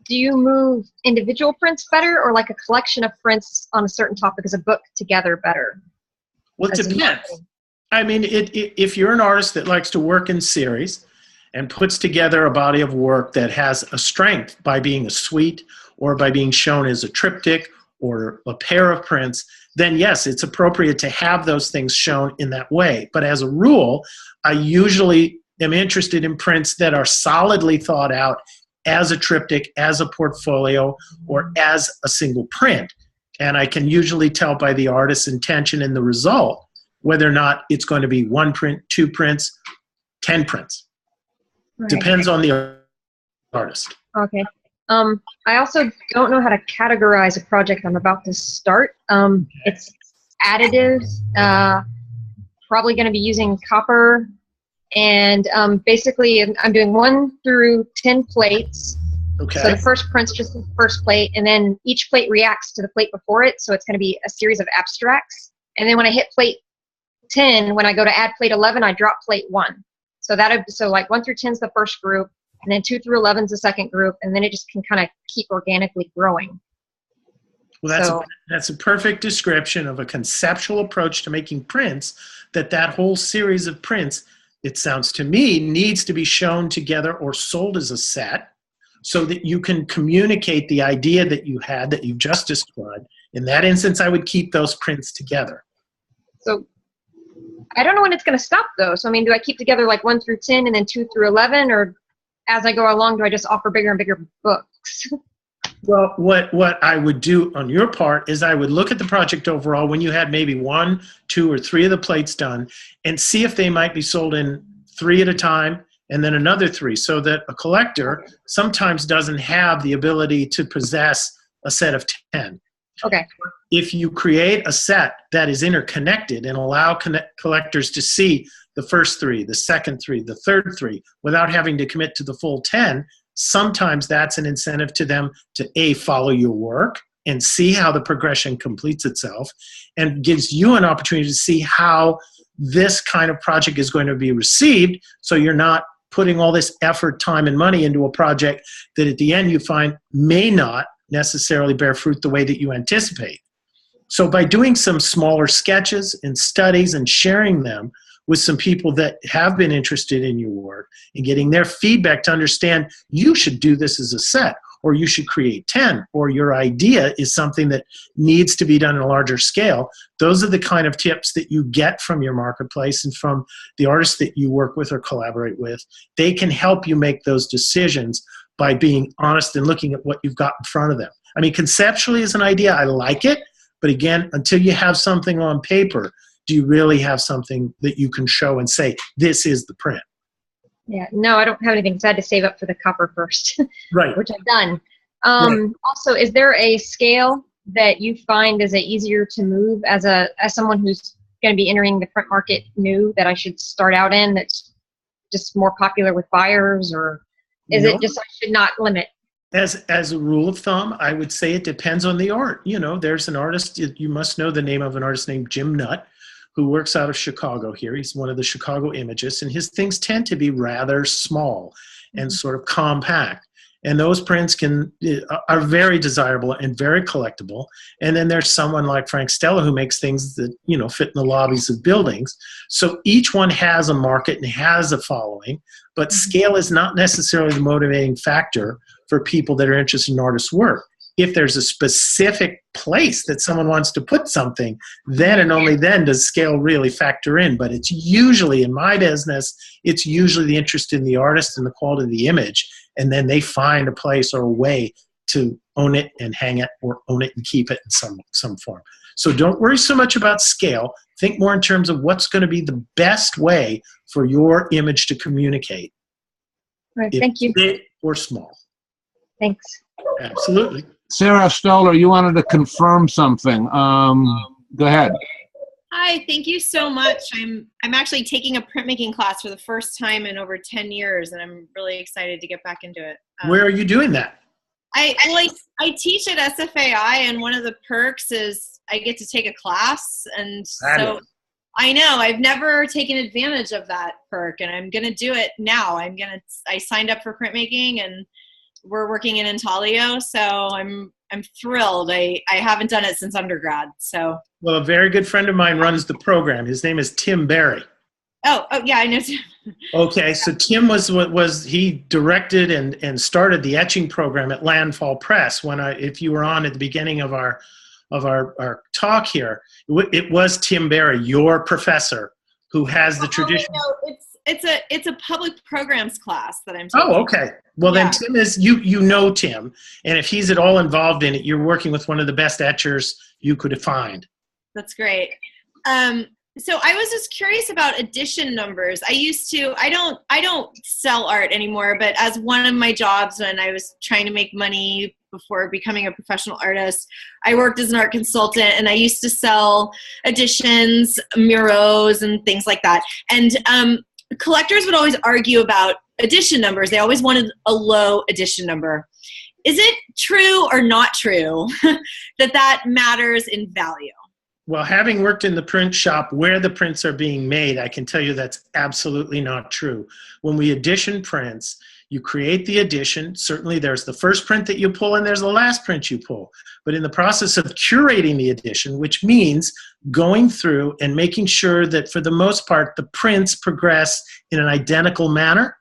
do you move individual prints better, or like a collection of prints on a certain topic as a book together better? Well, it As in- depends. I mean, if you're an artist that likes to work in series and puts together a body of work that has a strength by being a suite or by being shown as a triptych or a pair of prints, then yes, it's appropriate to have those things shown in that way. But as a rule, I usually am interested in prints that are solidly thought out as a triptych, as a portfolio, or as a single print. And I can usually tell by the artist's intention and the result whether or not it's going to be 1 print, 2 prints, 10 prints. Right. Depends on the artist. Okay. I also don't know how to categorize a project I'm about to start. It's additives, probably going to be using copper, and basically I'm doing 1 through 10 plates. Okay. So the first print's just the first plate, and then each plate reacts to the plate before it, so it's going to be a series of abstracts. And then when I hit plate 10, when I go to add plate 11, I drop plate 1. So like 1 through 10 is the first group, and then 2 through 11 is the second group, and then it just can kind of keep organically growing. Well, that's a perfect description of a conceptual approach to making prints, that whole series of prints, it sounds to me, needs to be shown together or sold as a set so that you can communicate the idea that you had, that you've just described. In that instance, I would keep those prints together. So I don't know when it's going to stop, though. So, I mean, do I keep together like 1 through 10 and then 2 through 11, or as I go along, do I just offer bigger and bigger books? Well, what I would do on your part is I would look at the project overall when you had maybe 1, 2, or 3 of the plates done and see if they might be sold in 3 at a time and then another 3, so that a collector sometimes doesn't have the ability to possess a set of 10. Okay. If you create a set that is interconnected and allow collectors to see the first 3, the second 3, the third 3, without having to commit to the full 10, sometimes that's an incentive to them to A, follow your work and see how the progression completes itself, and gives you an opportunity to see how this kind of project is going to be received, so you're not putting all this effort, time, and money into a project that at the end you find may not necessarily bear fruit the way that you anticipate. So by doing some smaller sketches and studies and sharing them with some people that have been interested in your work and getting their feedback to understand you should do this as a set, or you should create 10, or your idea is something that needs to be done on a larger scale, those are the kind of tips that you get from your marketplace and from the artists that you work with or collaborate with. They can help you make those decisions by being honest and looking at what you've got in front of them. I mean, conceptually as an idea, I like it, but again, until you have something on paper, do you really have something that you can show and say, this is the print? Yeah, no, I don't have anything, so I had to save up for the copper first, Right. which I've done. Right. Also, is there a scale that you find is it easier to move as someone who's going to be entering the print market new, that I should start out in, that's just more popular with buyers, or is it just I should not limit? As a rule of thumb, I would say it depends on the art. You know, there's an artist, you must know the name of an artist named Jim Dine, who works out of Chicago here. He's one of the Chicago imagists, and his things tend to be rather small and sort of compact. And those prints are very desirable and very collectible. And then there's someone like Frank Stella who makes things that, you know, fit in the lobbies of buildings. So each one has a market and has a following, but scale is not necessarily the motivating factor for people that are interested in artists' work. If there's a specific place that someone wants to put something, then and only then does scale really factor in. But it's usually, in my business, it's usually the interest in the artist and the quality of the image, and then they find a place or a way to own it and hang it, or own it and keep it in some form. So don't worry so much about scale. Think more in terms of what's going to be the best way for your image to communicate. Right, thank you. Big or small. Thanks. Absolutely. Sarah Stoller, you wanted to confirm something. Go ahead. Hi, thank you so much. I'm actually taking a printmaking class for the first time in over 10 years, and I'm really excited to get back into it. Where are you doing that? I teach at SFAI, and one of the perks is I get to take a class, and so I know I've never taken advantage of that perk, and I'm gonna do it now. I signed up for printmaking, and we're working in Intaglio, so I'm thrilled. I haven't done it since undergrad, so. Well, a very good friend of mine runs the program. His name is Tim Barry. Oh yeah, I know Tim. Okay, so Tim he directed and started the etching program at Landfall Press. If you were on at the beginning of our talk here, it was Tim Barry, your professor, who has the tradition. No, it's a public programs class that I'm taking. Oh, okay. Well, then Tim is you know Tim, and if he's at all involved in it, you're working with one of the best etchers you could find. That's great. So I was just curious about edition numbers. I don't sell art anymore, but as one of my jobs when I was trying to make money before becoming a professional artist, I worked as an art consultant, and I used to sell editions, muros, and things like that. And collectors would always argue about edition numbers. They always wanted a low edition number. Is it true or not true that matters in value? Well, having worked in the print shop where the prints are being made, I can tell you that's absolutely not true. When we edition prints, you create the edition. Certainly there's the first print that you pull and there's the last print you pull. But in the process of curating the edition, which means going through and making sure that for the most part the prints progress in an identical manner,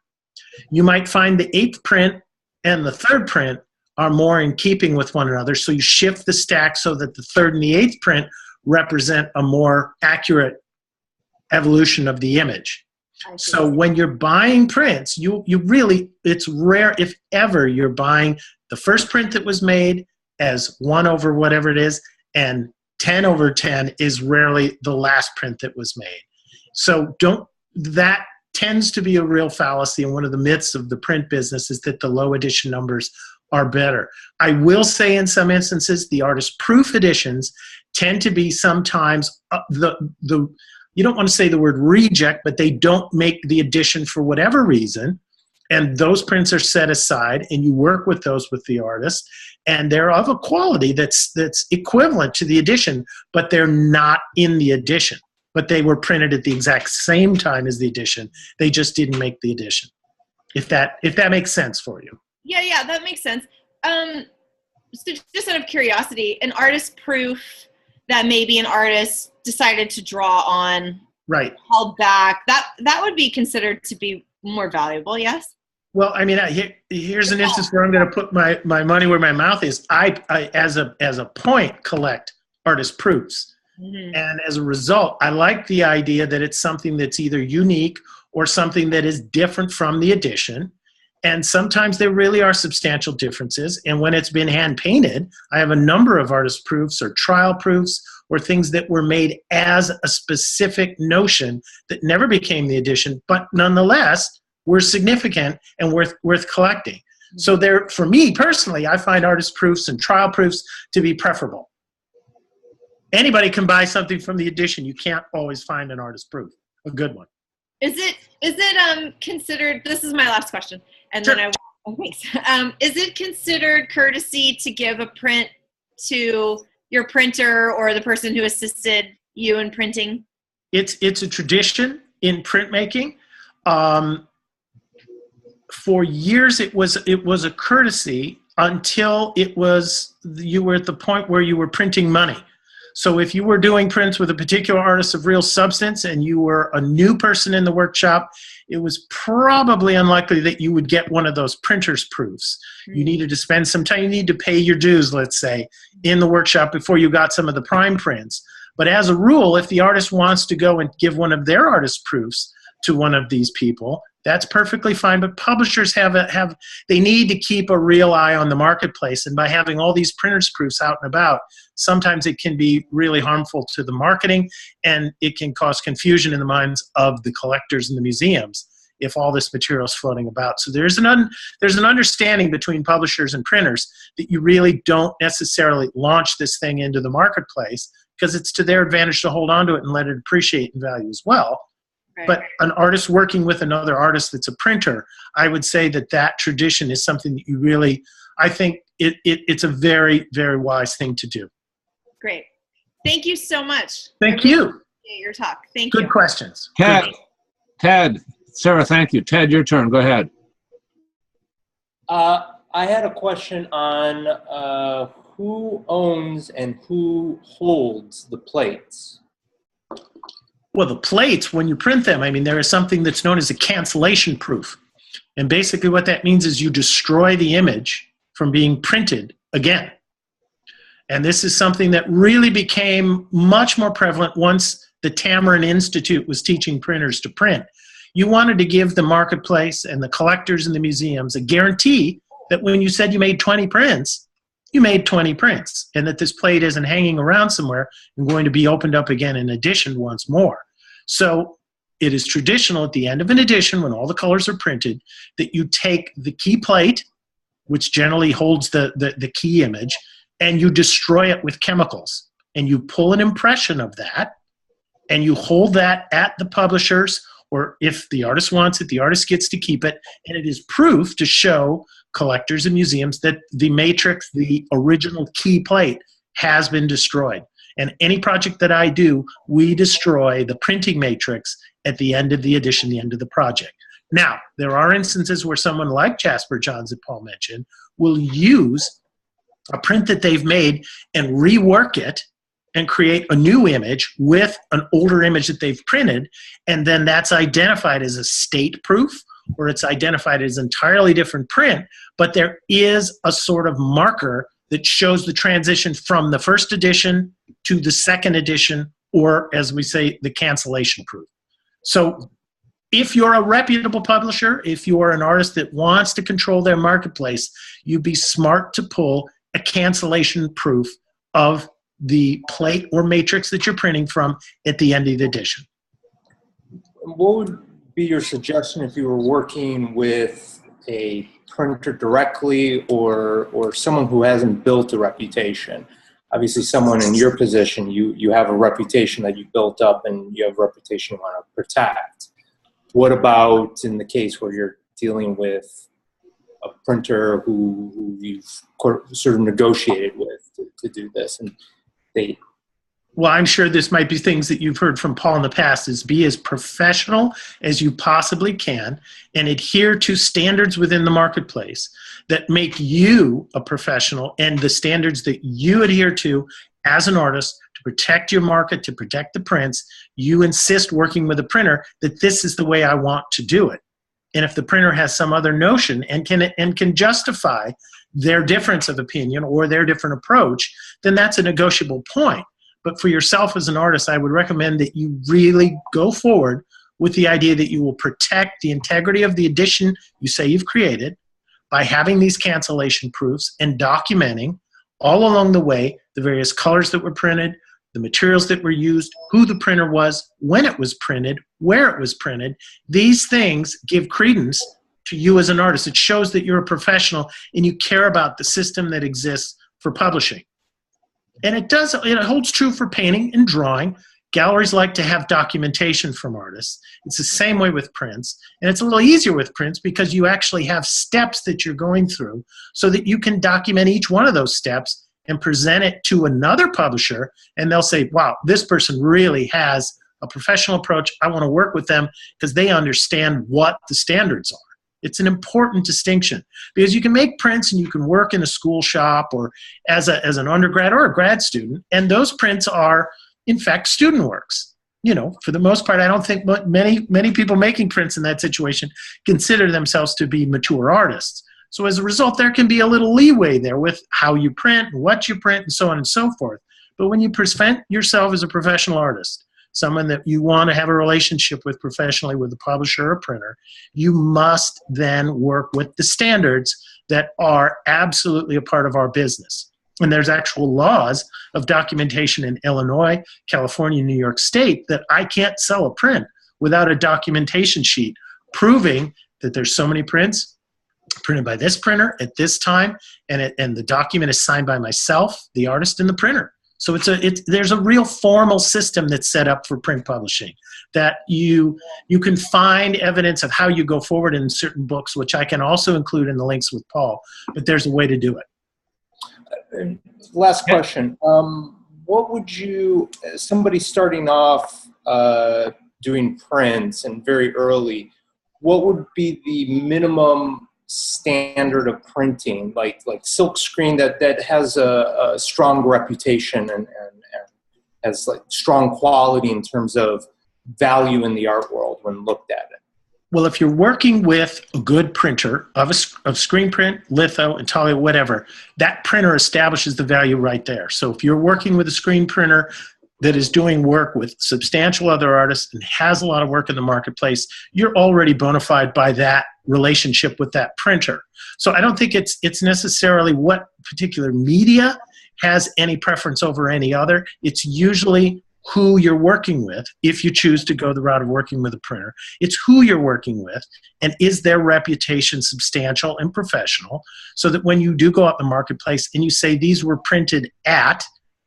you might find the 8th print and the 3rd print are more in keeping with one another. So you shift the stack so that the 3rd and the 8th print represent a more accurate evolution of the image. So when you're buying prints, you really, it's rare if ever you're buying the first print that was made as 1 over whatever it is, and 10 over 10 is rarely the last print that was made. So that tends to be a real fallacy, and one of the myths of the print business is that the low edition numbers are better. I will say in some instances the artist proof editions tend to be sometimes you don't want to say the word reject, but they don't make the edition for whatever reason, and those prints are set aside, and you work with those with the artist, and they're of a quality that's equivalent to the edition, but they're not in the edition. But they were printed at the exact same time as the edition. They just didn't make the edition. If that makes sense for you. Yeah, that makes sense. So just out of curiosity, an artist proof that maybe an artist decided to draw on, right, held back, that would be considered to be more valuable, yes? Well, I mean, here's an instance where I'm going to put my money where my mouth is. I as a point, collect artist proofs. Mm-hmm. And as a result, I like the idea that it's something that's either unique or something that is different from the edition. And sometimes there really are substantial differences. And when it's been hand painted, I have a number of artist proofs or trial proofs or things that were made as a specific notion that never became the edition, but nonetheless were significant and worth collecting. Mm-hmm. So for me personally, I find artist proofs and trial proofs to be preferable. Anybody can buy something from the edition. You can't always find an artist proof, a good one. Is it considered, this is my last question, and sure. Then thanks. Is it considered courtesy to give a print to your printer or the person who assisted you in printing? It's a tradition in printmaking. For years it was a courtesy until you were at the point where you were printing money. So if you were doing prints with a particular artist of real substance and you were a new person in the workshop, it was probably unlikely that you would get one of those printer's proofs. You needed to spend some time, you need to pay your dues, let's say, in the workshop before you got some of the prime prints. But as a rule, if the artist wants to go and give one of their artist proofs to one of these people, that's perfectly fine. But publishers they need to keep a real eye on the marketplace. And by having all these printers proofs out and about, sometimes it can be really harmful to the marketing, and it can cause confusion in the minds of the collectors and the museums if all this material is floating about. So there's an understanding between publishers and printers that you really don't necessarily launch this thing into the marketplace, because it's to their advantage to hold on to it and let it appreciate in value as well. But an artist working with another artist that's a printer, I would say that tradition is something that you really, I think it's a very, very wise thing to do. Great. Thank you so much. Thank I really you. appreciate your talk. Thank you. Good questions. Ted, Sarah, thank you. Ted, your turn. Go ahead. I had a question on who owns and who holds the plates. Well, the plates, when you print them, I mean, there is something that's known as a cancellation proof. And basically what that means is you destroy the image from being printed again. And this is something that really became much more prevalent once the Tamarind Institute was teaching printers to print. You wanted to give the marketplace and the collectors and the museums a guarantee that when you said you made 20 prints, you made 20 prints, and that this plate isn't hanging around somewhere and going to be opened up again in edition once more. So it is traditional at the end of an edition, when all the colors are printed, that you take the key plate, which generally holds the key image, and you destroy it with chemicals. And you pull an impression of that, and you hold that at the publishers, or if the artist wants it, the artist gets to keep it, and it is proof to show collectors and museums that the matrix, the original key plate, has been destroyed. And any project that I do, we destroy the printing matrix at the end of the edition, the end of the project. Now, there are instances where someone like Jasper Johns that Paul mentioned will use a print that they've made and rework it and create a new image with an older image that they've printed, and then that's identified as a state proof, or it's identified as entirely different print, but there is a sort of marker that shows the transition from the first edition to the second edition, or as we say, the cancellation proof. So if you're a reputable publisher, if you're an artist that wants to control their marketplace, you'd be smart to pull a cancellation proof of the plate or matrix that you're printing from at the end of the edition. What would be your suggestion if you were working with a printer directly, or someone who hasn't built a reputation? Obviously, someone in your position, you have a reputation that you built up and you have a reputation you want to protect. What about in the case where you're dealing with a printer who you've sort of negotiated with to do this, and they... Well, I'm sure this might be things that you've heard from Paul in the past, is be as professional as you possibly can and adhere to standards within the marketplace that make you a professional, and the standards that you adhere to as an artist to protect your market, to protect the prints. You insist, working with a printer, that this is the way I want to do it. And if the printer has some other notion and can justify their difference of opinion or their different approach, then that's a negotiable point. But for yourself as an artist, I would recommend that you really go forward with the idea that you will protect the integrity of the edition you say you've created by having these cancellation proofs and documenting all along the way the various colors that were printed, the materials that were used, who the printer was, when it was printed, where it was printed. These things give credence to you as an artist. It shows that you're a professional and you care about the system that exists for publishing. And it holds true for painting and drawing. Galleries like to have documentation from artists. It's the same way with prints. And it's a little easier with prints because you actually have steps that you're going through so that you can document each one of those steps and present it to another publisher, and they'll say, wow, this person really has a professional approach. I want to work with them because they understand what the standards are. It's an important distinction, because you can make prints and you can work in a school shop or as an undergrad or a grad student, and those prints are, in fact, student works. You know, for the most part, I don't think many people making prints in that situation consider themselves to be mature artists. So as a result, there can be a little leeway there with how you print and what you print and so on and so forth. But when you present yourself as a professional artist, someone that you want to have a relationship with professionally with a publisher or a printer, you must then work with the standards that are absolutely a part of our business. And there's actual laws of documentation in Illinois, California, New York State that I can't sell a print without a documentation sheet proving that there's so many prints printed by this printer at this time, and the document is signed by myself, the artist, and the printer. So there's a real formal system that's set up for print publishing that you can find evidence of how you go forward in certain books, which I can also include in the links with Paul, but there's a way to do it. Last question. What would you, somebody starting off doing prints and very early, what would be the minimum standard of printing, like silk screen that has a strong reputation and has like strong quality in terms of value in the art world when looked at it? Well, if you're working with a good printer of screen print, litho, intaglio, whatever, that printer establishes the value right there. So if you're working with a screen printer that is doing work with substantial other artists and has a lot of work in the marketplace, you're already bona fide by that relationship with that printer. So I don't think it's necessarily what particular media has any preference over any other. It's usually who you're working with, if you choose to go the route of working with a printer. It's who you're working with, and is their reputation substantial and professional, so that when you do go out in the marketplace and you say these were printed at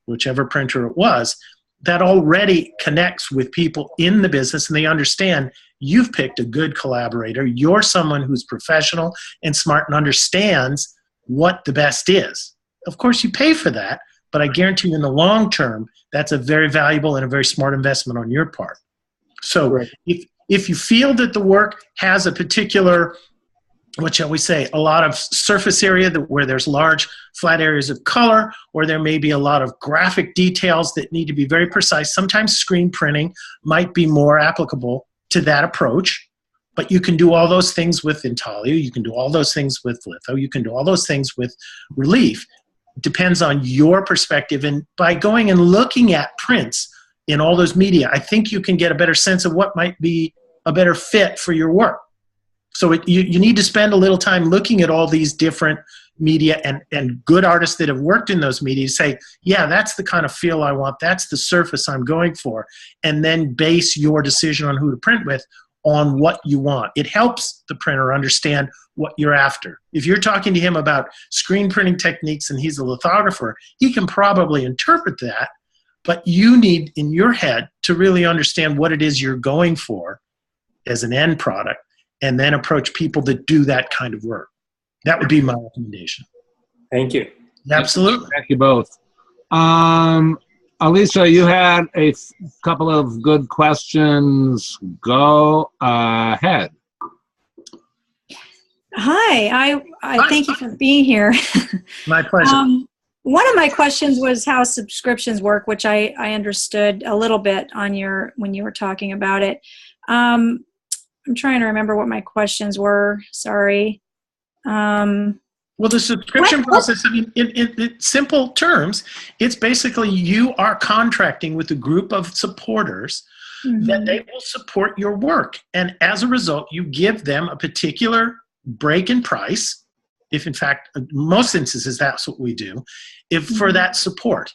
whichever printer it was, that already connects with people in the business, and they understand you've picked a good collaborator. You're someone who's professional and smart and understands what the best is. Of course, you pay for that, but I guarantee you in the long term, that's a very valuable and a very smart investment on your part. So right. if you feel that the work has a particular, what shall we say, a lot of surface area where there's large flat areas of color, or there may be a lot of graphic details that need to be very precise, sometimes screen printing might be more applicable to that approach. But you can do all those things with intaglio, you can do all those things with litho, you can do all those things with relief. Depends on your perspective, and by going and looking at prints in all those media, I think you can get a better sense of what might be a better fit for your work. So you need to spend a little time looking at all these different media and good artists that have worked in those media, say, yeah, that's the kind of feel I want, that's the surface I'm going for, and then base your decision on who to print with on what you want. It helps the printer understand what you're after. If you're talking to him about screen printing techniques and he's a lithographer, he can probably interpret that, but you need in your head to really understand what it is you're going for as an end product, and then approach people that do that kind of work. That would be my recommendation. Thank you. Absolutely. Thank you both. Alicia, you had a couple of good questions. Go ahead. Hi, I thank you for being here. My pleasure. One of my questions was how subscriptions work, which I understood a little bit on when you were talking about it. I'm trying to remember what my questions were. Sorry. Well, the subscription process, I mean, in simple terms, it's basically you are contracting with a group of supporters that they will support your work. And as a result, you give them a particular break in price, if in fact, most instances, that's what we do, for that support.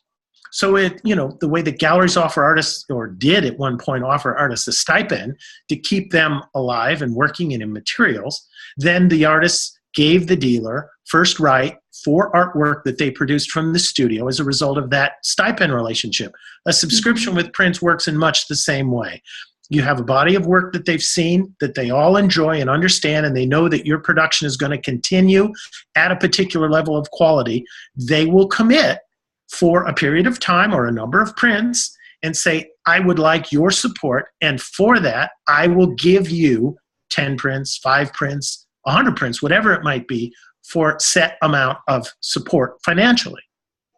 So the way that galleries offer artists, or did at one point offer artists a stipend to keep them alive and working in materials, then the artists gave the dealer first right for artwork that they produced from the studio as a result of that stipend relationship. A subscription with prints works in much the same way. You have a body of work that they've seen, that they all enjoy and understand, and they know that your production is going to continue at a particular level of quality. They will commit for a period of time or a number of prints and say, I would like your support, and for that, I will give you 10 prints, 5 prints, 100 prints, whatever it might be, for set amount of support financially.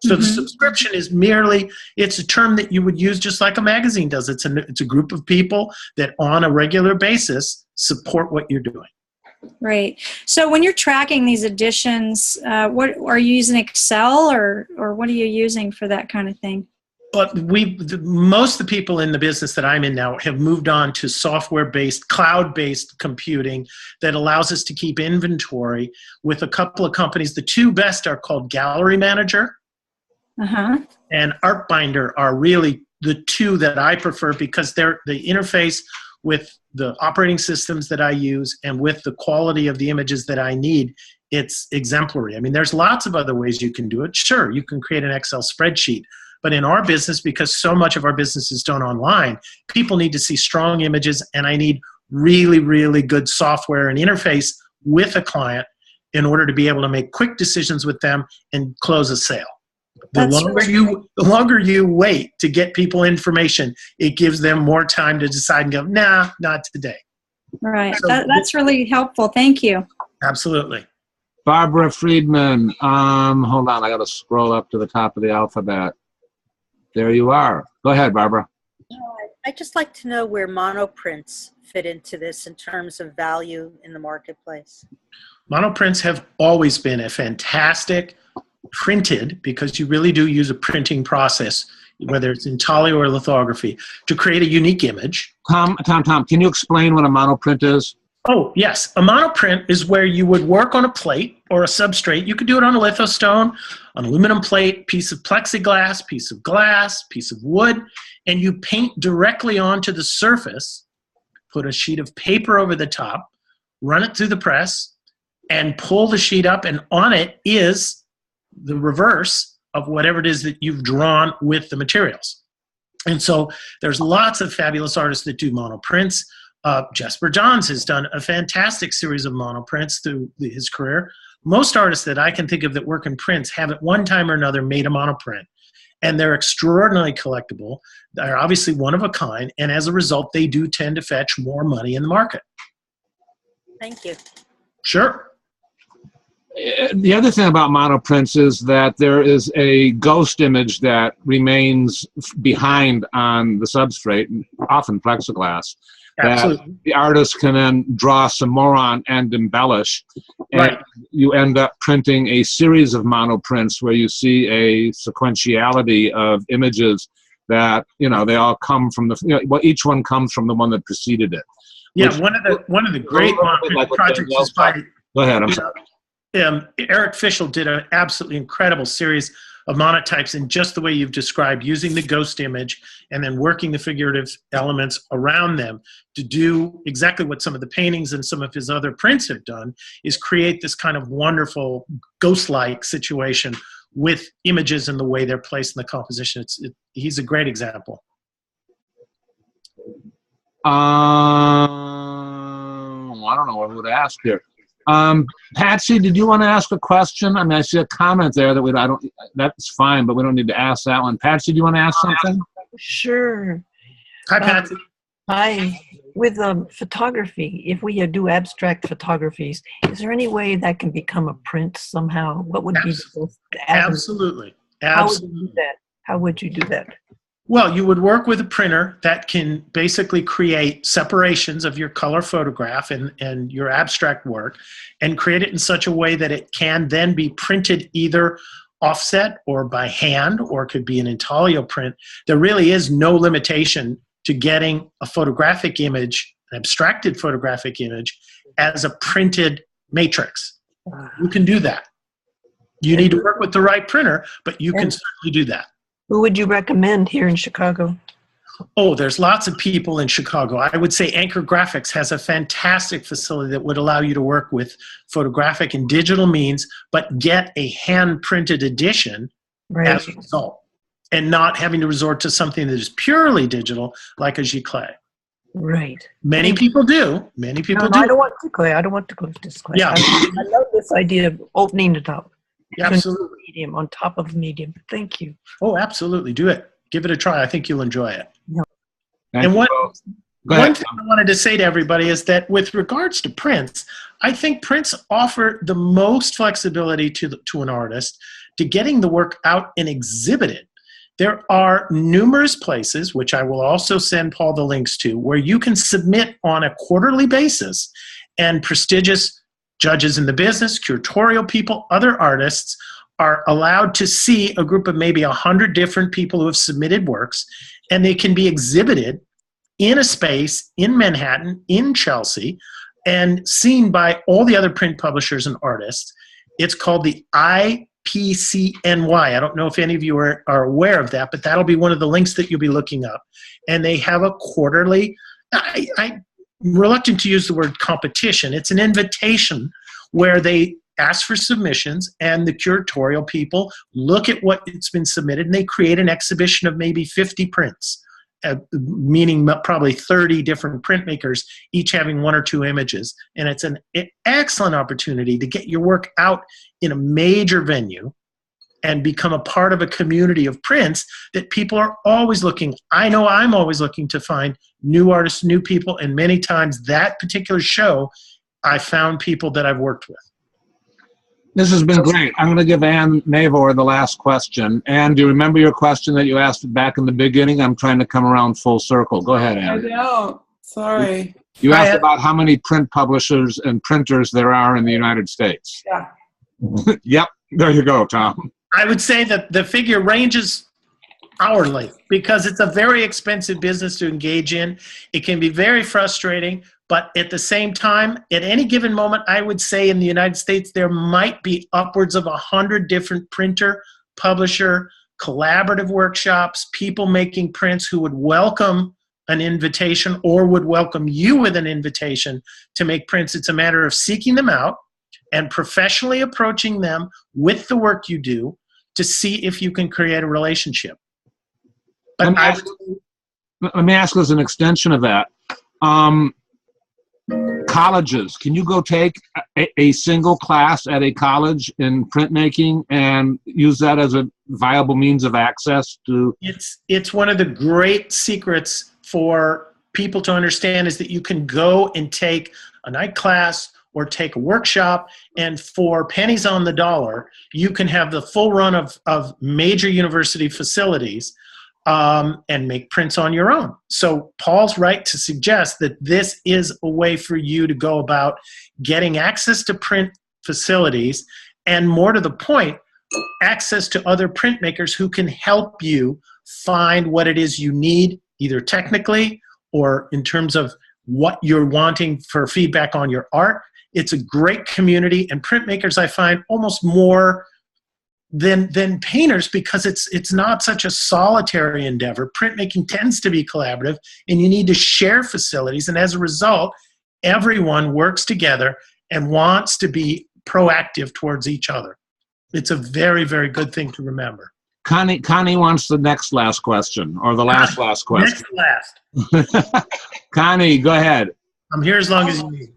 So the subscription is merely, it's a term that you would use just like a magazine does. It's a group of people that on a regular basis support what you're doing. Right. So when you're tracking these editions, what are you using, Excel or what are you using for that kind of thing? But most of the people in the business that I'm in now have moved on to software-based, cloud-based computing that allows us to keep inventory with a couple of companies. The two best are called Gallery Manager and Artbinder are really the two that I prefer, because they're the interface with the operating systems that I use and with the quality of the images that I need. It's exemplary. I mean, there's lots of other ways you can do it. Sure, you can create an Excel spreadsheet. But in our business, because so much of our business is done online, people need to see strong images, and I need really, really good software and interface with a client in order to be able to make quick decisions with them and close a sale. The longer you wait to get people information, it gives them more time to decide and go, nah, not today. Right. So That's really helpful. Thank you. Absolutely. Barbara Friedman. Hold on, I got to scroll up to the top of the alphabet. There you are. Go ahead, Barbara. I'd just like to know where monoprints fit into this in terms of value in the marketplace. Monoprints have always been a fantastic printed, because you really do use a printing process, whether it's intaglio or lithography, to create a unique image. Tom, can you explain what a monoprint is? Oh, yes. A monoprint is where you would work on a plate or a substrate. You could do it on a lithostone, an aluminum plate, piece of plexiglass, piece of glass, piece of wood, and you paint directly onto the surface, put a sheet of paper over the top, run it through the press, and pull the sheet up, and on it is the reverse of whatever it is that you've drawn with the materials. And so there's lots of fabulous artists that do monoprints. Jasper Johns has done a fantastic series of monoprints through his career. Most artists that I can think of that work in prints have at one time or another made a monoprint. And they're extraordinarily collectible. They're obviously one of a kind. And as a result, they do tend to fetch more money in the market. Thank you. Sure. The other thing about monoprints is that there is a ghost image that remains behind on the substrate, often plexiglass, Absolutely. that the artist can then draw some more on and embellish. And Right. you end up printing a series of monoprints where you see a sequentiality of images that, you know, they all come from well, each one comes from the one that preceded it. Yeah, Which- one of the great monoprint like what projects Danielle is by Go ahead, I'm sorry. Eric Fischl did an absolutely incredible series of monotypes in just the way you've described, using the ghost image and then working the figurative elements around them to do exactly what some of the paintings and some of his other prints have done, is create this kind of wonderful ghost-like situation with images and the way they're placed in the composition. He's a great example. I don't know what would ask here. Patsy, did you want to ask a question? I mean, I see a comment there that that's fine, but we don't need to ask that one. Patsy, do you want to ask something? Sure. Hi, Patsy. Hi. With photography, if we do abstract photographies, is there any way that can become a print somehow? What would be the Absolutely. How would you do that? How would you do that? Well, you would work with a printer that can basically create separations of your color photograph and your abstract work, and create it in such a way that it can then be printed either offset or by hand, or it could be an intaglio print. There really is no limitation to getting a photographic image, an abstracted photographic image, as a printed matrix. You can do that. You need to work with the right printer, but you can certainly do that. Who would you recommend here in Chicago? Oh, there's lots of people in Chicago. I would say Anchor Graphics has a fantastic facility that would allow you to work with photographic and digital means, but get a hand-printed edition as a result, and not having to resort to something that is purely digital, like a giclée. Right. Many people do. Many people do. I don't want giclée. I don't want to go to giclée. Yeah. I love this idea of opening it up. Yeah, absolutely. Medium on top of medium. Thank you. Oh, absolutely. Do it. Give it a try. I think you'll enjoy it. Yeah. And one thing I wanted to say to everybody is that with regards to prints, I think prints offer the most flexibility to an artist to getting the work out and exhibited. There are numerous places, which I will also send Paul the links to, where you can submit on a quarterly basis, and prestigious judges in the business, curatorial people, other artists are allowed to see a group of maybe 100 different people who have submitted works, and they can be exhibited in a space in Manhattan, in Chelsea, and seen by all the other print publishers and artists. It's called the IPCNY. I don't know if any of you are aware of that, but that'll be one of the links that you'll be looking up. And they have a quarterly, I'm reluctant to use the word competition. It's an invitation where they ask for submissions, and the curatorial people look at what it's been submitted, and they create an exhibition of maybe 50 prints, meaning probably 30 different printmakers, each having one or two images. And it's an excellent opportunity to get your work out in a major venue and become a part of a community of prints that people are always looking. I know I'm always looking to find new artists, new people, and many times that particular show, I found people that I've worked with. This has been great. I'm going to give Ann Navor the last question. Ann, do you remember your question that you asked back in the beginning? I'm trying to come around full circle. Go ahead, Ann. I don't. Sorry. You asked about how many print publishers and printers there are in the United States. Yeah. Yep. There you go, Tom. I would say that the figure ranges hourly because it's a very expensive business to engage in. It can be very frustrating, but at the same time, at any given moment, I would say in the United States, there might be upwards of 100 different printer, publisher, collaborative workshops, people making prints who would welcome an invitation or would welcome you with an invitation to make prints. It's a matter of seeking them out and professionally approaching them with the work you do to see if you can create a relationship. But let me ask as an extension of that. Colleges, can you go take a single class at a college in printmaking and use that as a viable means of access to? It's one of the great secrets for people to understand is that you can go and take a night class or take a workshop, and for pennies on the dollar, you can have the full run of major university facilities and make prints on your own. So Paul's right to suggest that this is a way for you to go about getting access to print facilities and, more to the point, access to other printmakers who can help you find what it is you need, either technically or in terms of what you're wanting for feedback on your art. It's a great community, and printmakers I find almost more than painters because it's not such a solitary endeavor. Printmaking tends to be collaborative, and you need to share facilities, and as a result, everyone works together and wants to be proactive towards each other. It's a very, very good thing to remember. Connie wants the last question, or the last question. Next last. Connie, go ahead. I'm here as long as you need.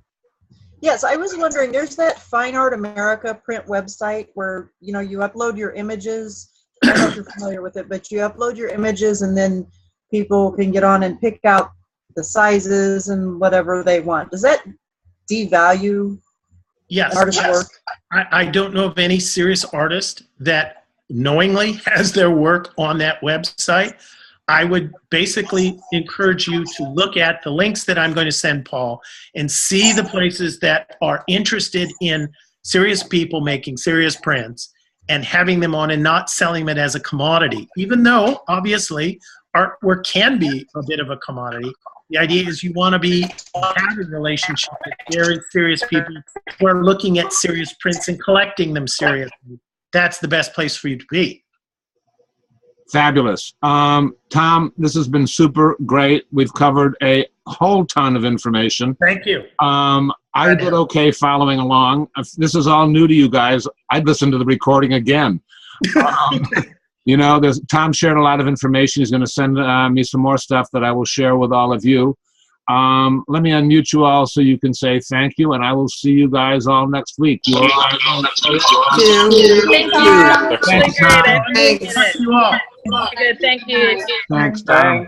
Yes, I was wondering, there's that Fine Art America print website where, you know, you upload your images. I don't know if you're familiar with it, but you upload your images and then people can get on and pick out the sizes and whatever they want. Does that devalue artist work? I don't know of any serious artist that knowingly has their work on that website. I would basically encourage you to look at the links that I'm going to send Paul and see the places that are interested in serious people making serious prints and having them on and not selling it as a commodity. Even though, obviously, artwork can be a bit of a commodity, the idea is you want to be having a relationship with very serious people who are looking at serious prints and collecting them seriously. That's the best place for you to be. Fabulous. Tom, this has been super great. We've covered a whole ton of information. Thank you. I did okay following along. If this is all new to you guys, I'd listen to the recording again. You know, Tom shared a lot of information. He's going to send me some more stuff that I will share with all of you. Let me unmute you all so you can say thank you, and I will see you guys all next week. You all Thank you. Thank you all. Good, thank you. Thanks, Tom.